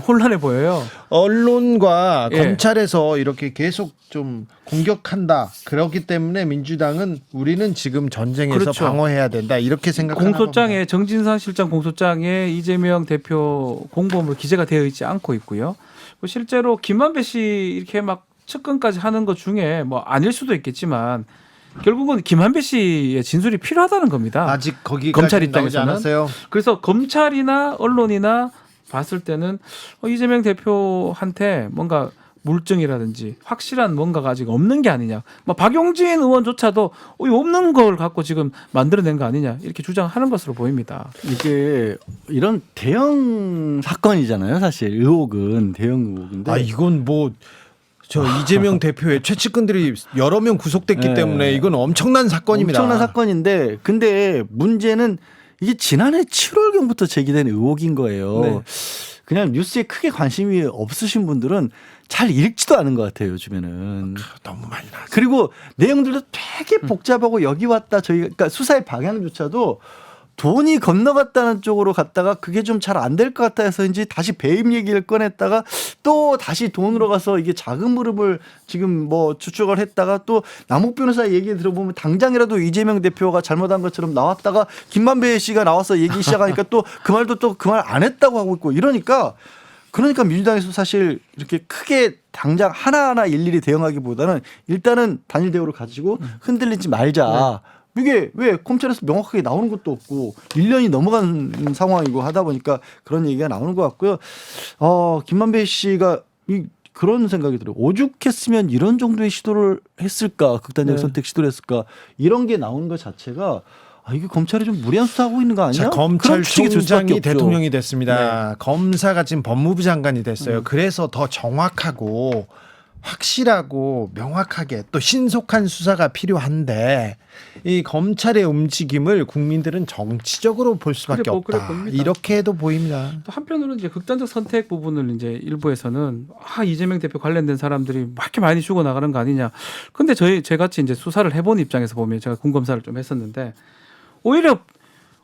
혼란해 보여요. 언론과 예. 검찰에서 이렇게 계속 좀 공격한다. 그렇기 때문에 민주당은 우리는 지금 전쟁에서 그렇죠. 방어해야 된다. 이렇게 생각하는 공소장에 정진상 실장 공소장에 이재명 대표 공범으로 기재가 되어 있지 않고 있고요. 실제로 김만배 씨 이렇게 막 측근까지 하는 것 중에 뭐 아닐 수도 있겠지만 결국은 김만배 씨의 진술이 필요하다는 겁니다. 아직 거기까지 검찰 나오지 입장에서는. 않았어요. 그래서 검찰이나 언론이나 봤을 때는 이재명 대표한테 뭔가 물증이라든지 확실한 뭔가가 아직 없는 게 아니냐. 뭐 박용진 의원조차도 없는 걸 갖고 지금 만들어낸 거 아니냐 이렇게 주장하는 것으로 보입니다. 이게 이런 대형 사건이잖아요. 사실 의혹은 대형 의혹인데 이건 뭐 저 이재명 대표의 최측근들이 여러 명 구속됐기 네. 때문에 이건 엄청난 사건입니다. 엄청난 사건인데 근데 문제는 이게 지난해 7월경부터 제기된 의혹인 거예요. 네. 그냥 뉴스에 크게 관심이 없으신 분들은 잘 읽지도 않은 것 같아요. 요즘에는. 너무 많이 나왔어요. 그리고 내용들도 되게 복잡하고 여기 왔다 저희가 그러니까 수사의 방향조차도 돈이 건너갔다는 쪽으로 갔다가 그게 좀 잘 안 될 것 같아 해서인지 다시 배임 얘기를 꺼냈다가 또 다시 돈으로 가서 이게 자금 흐름을 지금 뭐 추적을 했다가 또 남욱 변호사 얘기 들어보면 당장이라도 이재명 대표가 잘못한 것처럼 나왔다가 김만배 씨가 나와서 얘기 시작하니까 또 그 말도 또 그 말 안 했다고 하고 있고 이러니까 그러니까 민주당에서 사실 이렇게 크게 당장 하나하나 일일이 대응하기보다는 일단은 단일 대우를 가지고 흔들리지 말자. 이게 왜 검찰에서 명확하게 나오는 것도 없고 1년이 넘어간 상황이고 하다 보니까 그런 얘기가 나오는 것 같고요. 김만배 씨가 그런 생각이 들어요. 오죽했으면 이런 정도의 시도를 했을까? 극단적 선택 시도를 했을까? 이런 게 나오는 것 자체가 이게 검찰이 좀 무리한 수사하고 있는 거 아니야? 자, 검찰총장이 대통령이 됐습니다. 네. 검사가 지금 법무부 장관이 됐어요. 그래서 더 정확하고 확실하고 명확하게 또 신속한 수사가 필요한데 이 검찰의 움직임을 국민들은 정치적으로 볼 수밖에 그래 없다. 봅니다. 이렇게도 보입니다. 또 한편으로는 이제 극단적 선택 부분을 이제 일부에서는 이재명 대표 관련된 사람들이 막 이렇게 많이 죽어 나가는 거 아니냐. 근데 저같이 이제 수사를 해본 입장에서 보면 제가 군검사를 좀 했었는데 오히려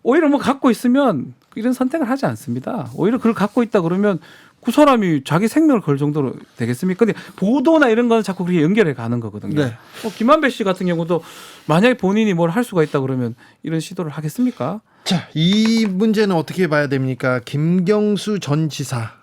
뭐 갖고 있으면 이런 선택을 하지 않습니다. 오히려 그걸 갖고 있다 그러면 그 사람이 자기 생명을 걸 정도로 되겠습니까? 근데 보도나 이런 건 자꾸 그렇게 연결해 가는 거거든요. 네. 김한배 씨 같은 경우도 만약에 본인이 뭘 할 수가 있다 그러면 이런 시도를 하겠습니까? 자, 이 문제는 어떻게 봐야 됩니까? 김경수 전 지사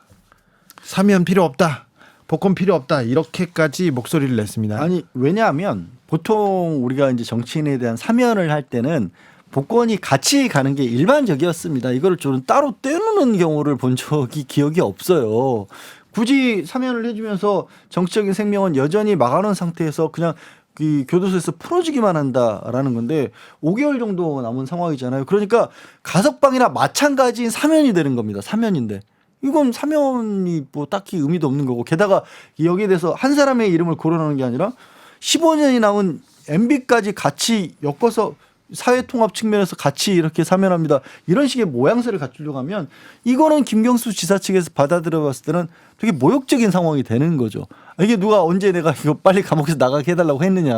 사면 필요 없다. 복권 필요 없다. 이렇게까지 목소리를 냈습니다. 아니 왜냐하면 보통 우리가 이제 정치인에 대한 사면을 할 때는 복권이 같이 가는 게 일반적이었습니다. 이거를 좀 따로 떼놓는 경우를 본 적이 기억이 없어요. 굳이 사면을 해주면서 정치적인 생명은 여전히 막아놓은 상태에서 그냥 이 교도소에서 풀어주기만 한다라는 건데 5개월 정도 남은 상황이잖아요. 그러니까 가석방이나 마찬가지인 사면이 되는 겁니다. 사면인데. 이건 사면이 뭐 딱히 의미도 없는 거고 게다가 여기에 대해서 한 사람의 이름을 거론하는 게 아니라 15년이 남은 MB까지 같이 엮어서 사회통합 측면에서 같이 이렇게 사면합니다. 이런 식의 모양새를 갖추려고 하면 이거는 김경수 지사 측에서 받아들여 봤을 때는 되게 모욕적인 상황이 되는 거죠. 이게 누가 언제 내가 이거 빨리 감옥에서 나가게 해달라고 했느냐.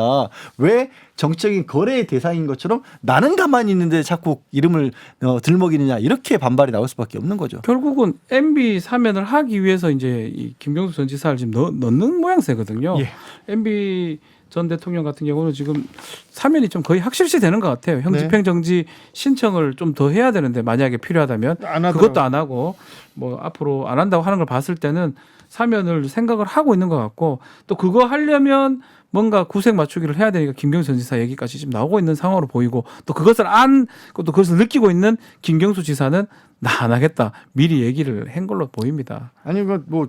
왜 정치적인 거래의 대상인 것처럼 나는 가만히 있는데 자꾸 이름을 들먹이느냐. 이렇게 반발이 나올 수밖에 없는 거죠. 결국은 MB 사면을 하기 위해서 이제 이 김경수 전 지사를 지금 넣는 모양새거든요. 예. MB 전 대통령 같은 경우는 지금 사면이 좀 거의 확실시 되는 것 같아요. 형 집행정지 신청을 좀 더 해야 되는데 만약에 필요하다면 안 하더라고요. 그것도 안 하고 뭐 앞으로 안 한다고 하는 걸 봤을 때는 사면을 생각을 하고 있는 것 같고 또 그거 하려면 뭔가 구색 맞추기를 해야 되니까 김경수 전 지사 얘기까지 지금 나오고 있는 상황으로 보이고 또 그것을 또 그것을 느끼고 있는 김경수 지사는 나 안 하겠다 미리 얘기를 한 걸로 보입니다. 아니 뭐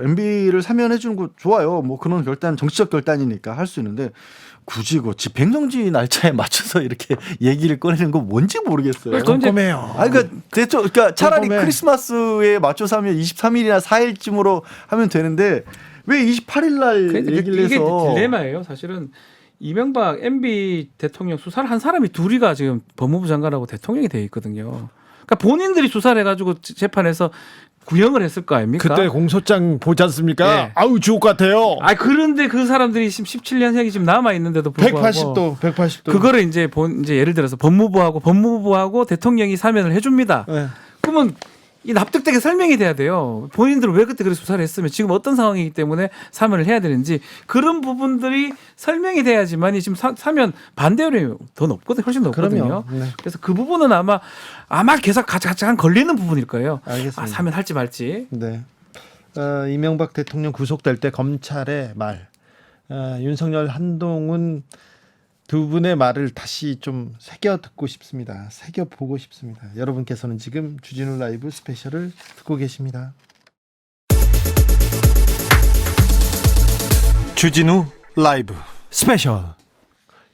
MB를 사면해 주는 거 좋아요. 뭐 그런 결단 정치적 결단이니까 할 수 있는데 굳이 그 집행정지 날짜에 맞춰서 이렇게 얘기를 꺼내는 건 뭔지 모르겠어요. 꼼꼼해요. 아니 그러니까 차라리 꼼꼼해. 크리스마스에 맞춰서 하면 23일이나 4일쯤으로 하면 되는데 왜 28일 날 얘기를 이게 해서 딜레마예요. 사실은 이명박 MB 대통령 수사를 한 사람이 둘이가 지금 법무부 장관하고 대통령이 돼 있거든요. 그러니까 본인들이 수사를 해가지고 재판에서 구형을 했을 거 아닙니까? 그때 공소장 보지 않습니까? 네. 아우 주옥 같아요. 그런데 그 사람들이 지금 17년형이 지금 남아 있는데도 불구하고 180도. 그거를 이제 예를 들어서 법무부하고 대통령이 사면을 해줍니다. 네. 그러면 이 납득되게 설명이 돼야 돼요. 본인들은 왜 그때 그렇게 수사를 했으면 지금 어떤 상황이기 때문에 사면을 해야 되는지 그런 부분들이 설명이 돼야지만이 지금 사면 반대율이 더 높거든요. 훨씬 높거든요. 그럼요. 네. 그래서 그 부분은 아마 계속 가장 걸리는 부분일 거예요. 알겠습니다. 사면 할지 말지. 네. 이명박 대통령 구속될 때 검찰의 말, 윤석열 한동훈 두 분의 말을 다시 좀 새겨 듣고 싶습니다. 새겨 보고 싶습니다. 여러분께서는 지금 주진우 라이브 스페셜을 듣고 계십니다. 주진우 라이브 스페셜.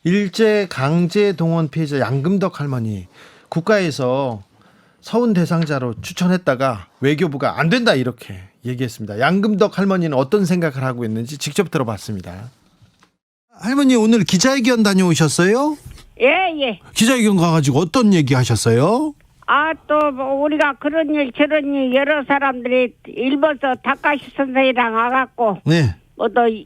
일제 강제 동원 피해자 양금덕 할머니 국가에서 서훈 대상자로 추천했다가 외교부가 안 된다 이렇게 얘기했습니다. 양금덕 할머니는 어떤 생각을 하고 있는지 직접 들어봤습니다. 할머니 오늘 기자회견 다녀오셨어요? 예. 기자회견 가가지고 어떤 얘기 하셨어요? 또 뭐 우리가 그런 일 저런 일 여러 사람들이 일본서 다카시 선생이랑 와갖고 네. 또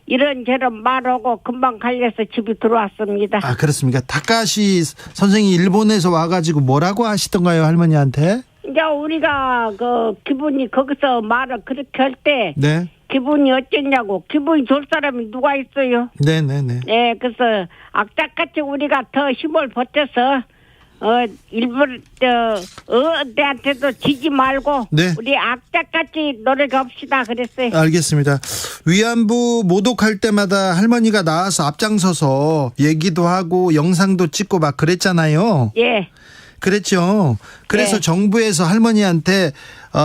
이런저런 말하고 금방 갈려서 집에 들어왔습니다. 그렇습니까? 다카시 선생이 일본에서 와가지고 뭐라고 하시던가요, 할머니한테? 이제 우리가 그 기분이 거기서 말을 그렇게 할 때 네. 기분이 어쩌냐고 기분이 좋을 사람이 누가 있어요? 네네네. 네, 그래서 악착같이 우리가 더 힘을 보태서 일본 어디한테도 지지 말고 네. 우리 악착같이 노력합시다 그랬어요. 알겠습니다. 위안부 모독할 때마다 할머니가 나와서 앞장서서 얘기도 하고 영상도 찍고 막 그랬잖아요. 예. 그랬죠. 그래서 네. 정부에서 할머니한테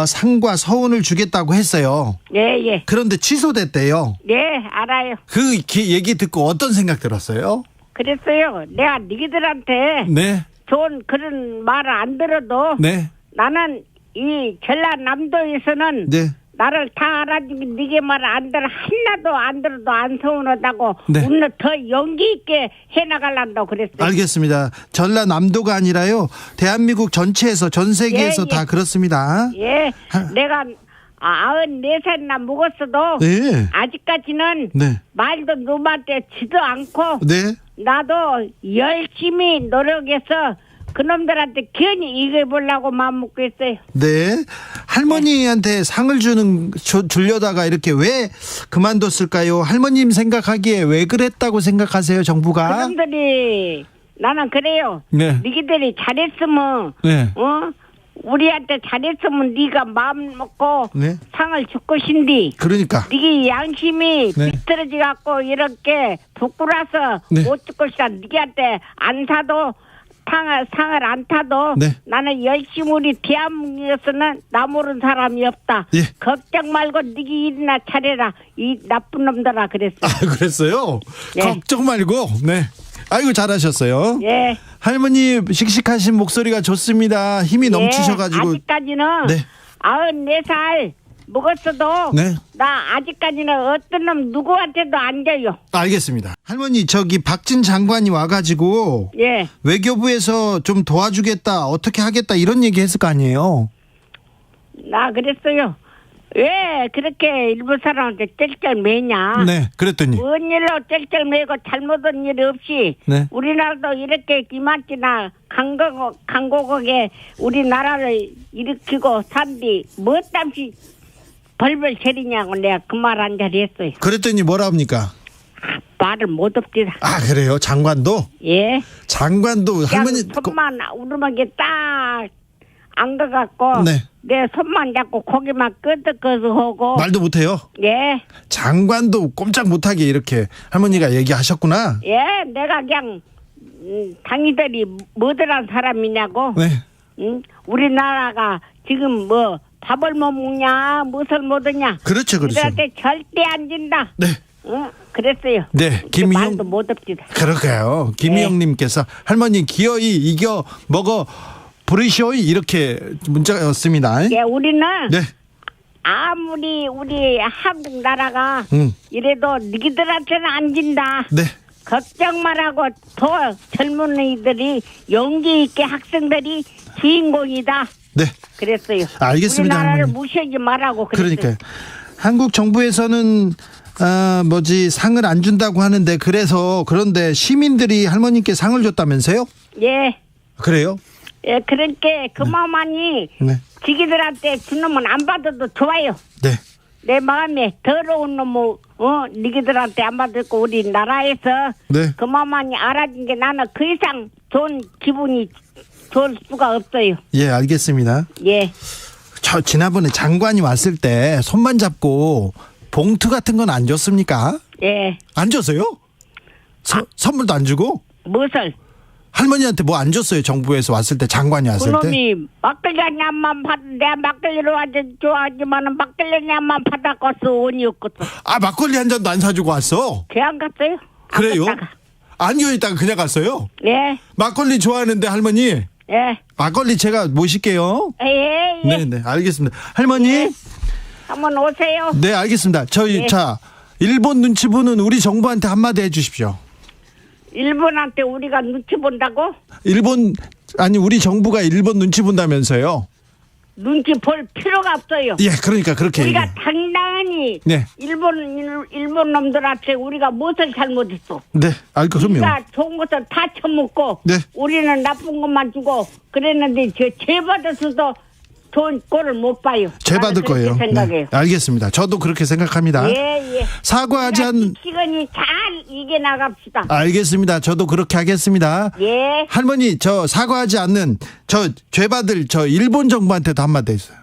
상과 서운을 주겠다고 했어요. 예. 그런데 취소됐대요. 네, 알아요. 그 얘기 듣고 어떤 생각 들었어요? 그랬어요. 내가 니들한테 네. 좋은 그런 말을 안 들어도 네. 나는 이 전라남도에서는 네. 나를 다 알아주기 네게 말 안 들어 하나도 안 들어도 안 서운하다고 네. 오늘 더 용기 있게 해나갈란다고 그랬어요. 알겠습니다. 전라남도가 아니라요. 대한민국 전체에서 전 세계에서 예, 예. 다 그렇습니다. 예, 내가 94살이나 먹었어도 네. 아직까지는 네. 말도 누구한테 지도 않고 네. 나도 열심히 노력해서 그놈들한테 괜히 이겨보려고 마음 먹고 있어요. 네. 할머니한테 상을 주려다가 이렇게 왜 그만뒀을까요? 할머님 생각하기에 왜 그랬다고 생각하세요, 정부가? 그놈들이 나는 그래요. 네. 니기들이 잘했으면 네. 우리한테 잘했으면 네가 마음 먹고 네. 상을 줄 것인데 그러니까. 네게 양심이 네. 비틀어지 갖고 이렇게 부끄러서 네. 못 줄 것이다. 네한테 안 사도 상을 안 타도 네. 나는 열심히 우리 대한민국에서는 나 모르는 사람이 없다. 예. 걱정 말고 네게 일이나 차려라. 이 나쁜 놈들아 그랬어. 아, 그랬어요? 네. 걱정 말고. 네. 아이고, 잘하셨어요. 예. 할머니 씩씩하신 목소리가 좋습니다. 힘이 넘치셔가지고. 아직까지는 네. 94살 먹었어도 네. 나 아직까지는 어떤 놈 누구한테도 안 져요. 알겠습니다. 할머니, 저기 박진 장관이 와가지고 예. 외교부에서 좀 도와주겠다, 어떻게 하겠다 이런 얘기 했을 거 아니에요? 나 그랬어요. 왜 그렇게 일부 사람한테 쩔쩔 매냐? 네. 그랬더니. 뭔 일로 쩔쩔 매고 잘못한 일 없이 네. 우리나라도 이렇게 이만치나 강국하게 우리나라를 일으키고 산디 뭐 땀시 벌벌 세리냐고 내가 그 말 한 자리 했어요. 그랬더니 뭐라 합니까? 말을 못 없디다. 아, 그래요? 장관도? 예. 장관도 할머니. 손만 우르막에 딱 안가갖고 네. 내 손만 잡고 고기만 끄덕끄덕하고 말도 못해요? 예. 장관도 꼼짝 못하게 이렇게 할머니가 얘기하셨구나. 예, 내가 그냥 당이들이 뭐들한 사람이냐고. 네. 우리나라가 지금 뭐 밥을 못 먹냐, 무엇을 못하냐. 그렇죠, 그렇죠. 이들한테 절대 안 진다. 네. 그랬어요. 네, 김희영. 말도 못 없지다. 그럴까요? 김희영님께서 할머니 기어이 이겨 먹어 부르시오이 이렇게 문자였습니다. 예, 우리는 네. 아무리 우리 한국 나라가 음. 이래도 너희들한테는 안 진다. 네. 걱정 말라고 더 젊은이들이 용기 있게 학생들이 주인공이다. 네. 그랬어요. 알겠습니다, 우리나라를 할머니. 무시하지 말라고 그랬어요. 그러니까요. 한국 정부에서는 상을 안 준다고 하는데 그런데 시민들이 할머니께 상을 줬다면서요? 예. 그래요? 예, 그러니까 그만하니 네. 지기들한테 준 놈은 안 받아도 좋아요. 네. 내 마음에 더러운 놈은 니기들한테 안 받았고 우리나라에서 네. 그만만이 알아준 게 나는 그 이상 좋은 기분이 좋을 수가 없어요. 예, 알겠습니다. 예. 저 지난번에 장관이 왔을 때 손만 잡고 봉투 같은 건 안 줬습니까? 예. 안 줬어요? 선물도 안 주고? 무엇을? 할머니한테 뭐 안 줬어요? 정부에서 왔을 때, 장관이 왔을 때? 그놈이 막걸리 한 잔만 내가 막걸리로 아주 좋아하지만은 막걸리 한 잔만 받아갔어. 원이 없거든. 아, 막걸리 한 잔도 안 사주고 왔어? 걔 안 갔어요? 안 그래요? 갔다가. 안 기어있다가 그냥 갔어요? 예. 막걸리 좋아하는데 할머니, 예. 막걸리 제가 모실게요. 예. 예. 네네, 알겠습니다. 할머니, 예. 한번 오세요. 네, 알겠습니다. 저희, 예. 자, 일본 눈치 보는 우리 정부한테 한마디 해주십시오. 일본한테 우리가 눈치 본다고? 우리 정부가 일본 눈치 본다면서요? 눈치 볼 필요가 없어요. 예, 그러니까 그렇게 우리가 얘기해요. 당당히 네. 일본 놈들한테 우리가 무엇을 잘못했어? 네, 그럼요. 우리가 좋은 것을 다 처먹고 네. 우리는 나쁜 것만 주고 그랬는데 죄 받았어도 좋은 꼴을 못 봐요. 죄 받을 나는 그렇게 거예요. 생각해요. 네, 알겠습니다. 저도 그렇게 생각합니다. 예, 예. 사과하지 않. 시간이 잘 이겨 나갑시다. 알겠습니다. 저도 그렇게 하겠습니다. 예. 할머니, 저 사과하지 않는 죄 받을 일본 정부한테도 한마디 했어요.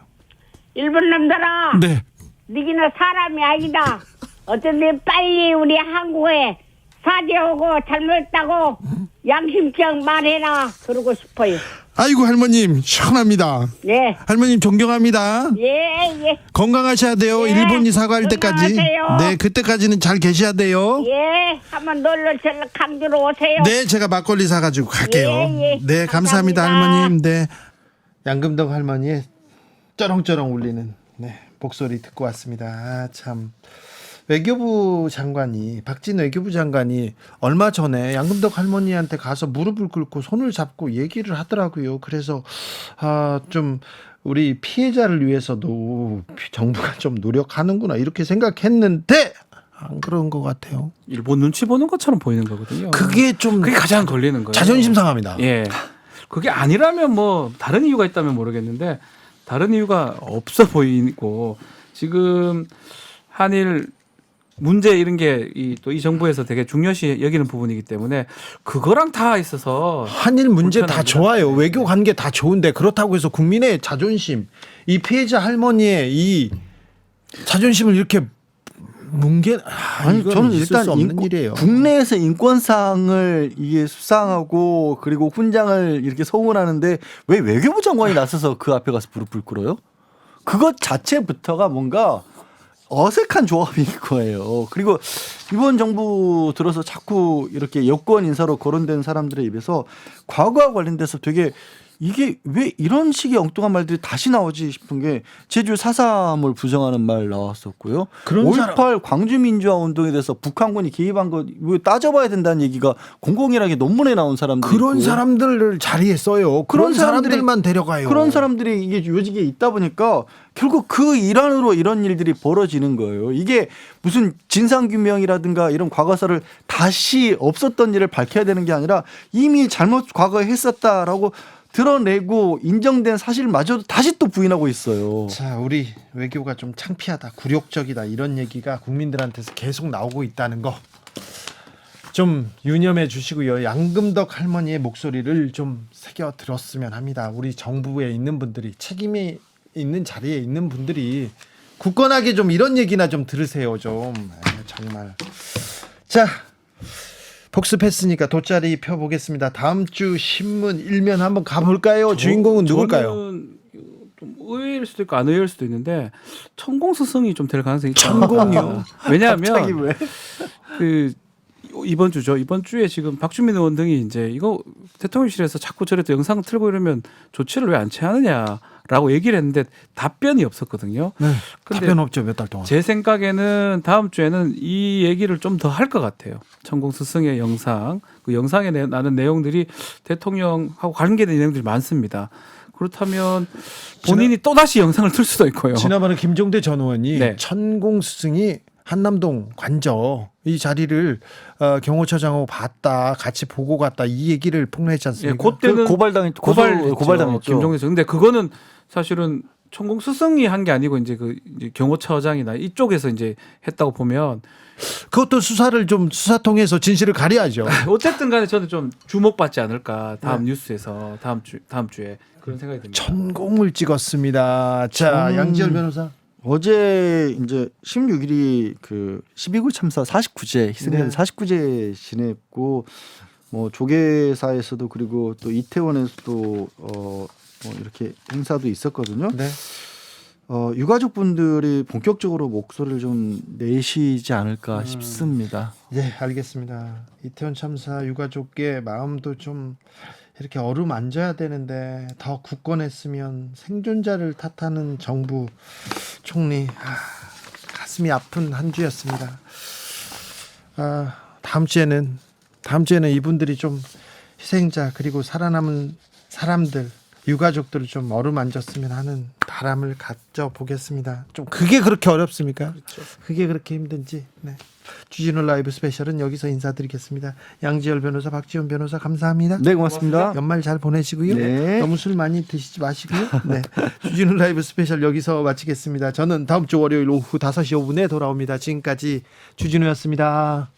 일본 놈들아. 네. 니기는 사람이 아니다. 어쩐지 빨리 우리 한국에 사죄하고 잘못했다고 양심적 말해라. 그러고 싶어요. 아이고, 할머님 시원합니다. 예. 할머님 존경합니다. 예, 예. 건강하셔야 돼요. 예. 일본이 사과할 때까지. 건강하세요. 네, 그때까지는 잘 계셔야 돼요. 예. 한번 놀러 강주로 오세요. 네, 제가 막걸리 사가지고 갈게요. 예, 예. 네, 감사합니다, 감사합니다. 할머님. 네, 양금덕 할머니의 쩌렁쩌렁 울리는 목소리 듣고 왔습니다. 아, 참. 외교부 장관이 박진 외교부 장관이 얼마 전에 양금덕 할머니한테 가서 무릎을 꿇고 손을 잡고 얘기를 하더라고요. 그래서 좀 우리 피해자를 위해서도 정부가 좀 노력하는구나 이렇게 생각했는데 안 그런 것 같아요. 일본 눈치 보는 것처럼 보이는 거거든요. 그게 가장 걸리는 거예요. 자존심 상합니다. 예. 그게 아니라면 뭐 다른 이유가 있다면 모르겠는데 다른 이유가 없어 보이고 지금 한일 문제 이런 게 또 이 정부에서 되게 중요시 여기는 부분이기 때문에 그거랑 다 있어서 한일 문제 다 불편합니다. 좋아요. 외교 관계 다 좋은데 그렇다고 해서 국민의 자존심, 이 피해자 할머니의 이 자존심을 이렇게 뭉개 아니 저는 일단 수 없는 일이에요. 국내에서 인권상을 이게 수상하고 그리고 훈장을 이렇게 서운하는데 왜 외교부 장관이 나서서 그 앞에 가서 무릎을 꿇어요? 그것 자체부터가 뭔가 어색한 조합인 거예요. 그리고 이번 정부 들어서 자꾸 이렇게 여권 인사로 거론된 사람들의 입에서 과거와 관련돼서 되게 이게 왜 이런 식의 엉뚱한 말들이 다시 나오지 싶은 게 제주 4.3을 부정하는 말 나왔었고요. 그런 5.18 광주민주화 운동에 대해서 북한군이 개입한 거 왜 따져봐야 된다는 얘기가 공공연하게 논문에 나온 사람들 그런 있고. 사람들을 자리에 써요. 그런 사람들만 데려가요. 그런 사람들이 이게 요직에 있다 보니까 결국 그 일환으로 이런 일들이 벌어지는 거예요. 이게 무슨 진상규명이라든가 이런 과거사를 다시 없었던 일을 밝혀야 되는 게 아니라 이미 잘못 과거에 했었다라고 드러내고 인정된 사실마저도 다시 또 부인하고 있어요. 자, 우리 외교가 좀 창피하다, 굴욕적이다 이런 얘기가 국민들한테서 계속 나오고 있다는 거 좀 유념해 주시고요. 양금덕 할머니의 목소리를 좀 새겨 들었으면 합니다. 우리 정부에 있는 분들이 책임이 있는 자리에 있는 분들이 굳건하게 좀 이런 얘기나 좀 들으세요. 좀 정말. 자, 복습했으니까 돗자리 펴보겠습니다. 다음 주 신문 일면 한번 가볼까요? 주인공은 누굴까요? 저는 좀 의외일 수도 있고 안 의외일 수도 있는데 천공 스승이 좀 될 가능성이 있다. 천공이요? 갑자기 왜냐하면 왜? 그 이번 주죠. 이번 주에 지금 박주민 의원 등이 이제 이거 대통령실에서 자꾸 저래 또 영상 틀고 이러면 조치를 왜 안 취하느냐라고 얘기를 했는데 답변이 없었거든요. 네, 근데 답변 없죠. 몇 달 동안. 제 생각에는 다음 주에는 이 얘기를 좀 더 할 것 같아요. 천공 스승의 영상, 그 영상에 나는 내용들이 대통령하고 관계된 내용들이 많습니다. 그렇다면 본인이 또 다시 영상을 틀 수도 있고요. 지난번에 김종대 전 의원이 네. 천공 스승이 한남동 관저 이 자리를 경호처장하고 봤다, 같이 보고 갔다 이 얘기를 폭로했지 예, 않습니까? 그때는 고발당했죠. 김종대 씨. 근데 그거는 사실은 천공 스승이 한 게 아니고 이제 그 이제 경호처장이나 이쪽에서 이제 했다고 보면 그것도 수사를 좀 수사 통해서 진실을 가려야죠. 어쨌든 간에 저는 좀 주목받지 않을까 다음 뉴스에서 다음 주에 그런 생각이 듭니다. 천공을 찍었습니다. 자, 양지열 변호사. 어제 이제 16일이 그 12구 참사 49제 희생자 네. 49제 지냈고 뭐 조계사에서도 그리고 또 이태원에서도 뭐 이렇게 행사도 있었거든요. 네. 유가족분들이 본격적으로 목소리를 좀 내시지 않을까 싶습니다. 네, 알겠습니다. 이태원 참사 유가족의 마음도 좀 이렇게 어루만져야 되는데 더 굳건했으면. 생존자를 탓하는 정부 총리, 가슴이 아픈 한 주였습니다. 다음 주에는 이분들이 좀 희생자 그리고 살아남은 사람들 유가족들을 좀 어루만졌으면 하는 바람을 가져보겠습니다. 좀 그게 그렇게 어렵습니까? 그렇죠. 그게 그렇게 힘든지. 네. 주진우 라이브 스페셜은 여기서 인사드리겠습니다. 양지열 변호사, 박지훈 변호사 감사합니다. 네, 고맙습니다. 연말 잘 보내시고요. 네. 너무 술 많이 드시지 마시고요. 네. 주진우 라이브 스페셜 여기서 마치겠습니다. 저는 다음 주 월요일 오후 5시 5분에 돌아옵니다. 지금까지 주진우였습니다.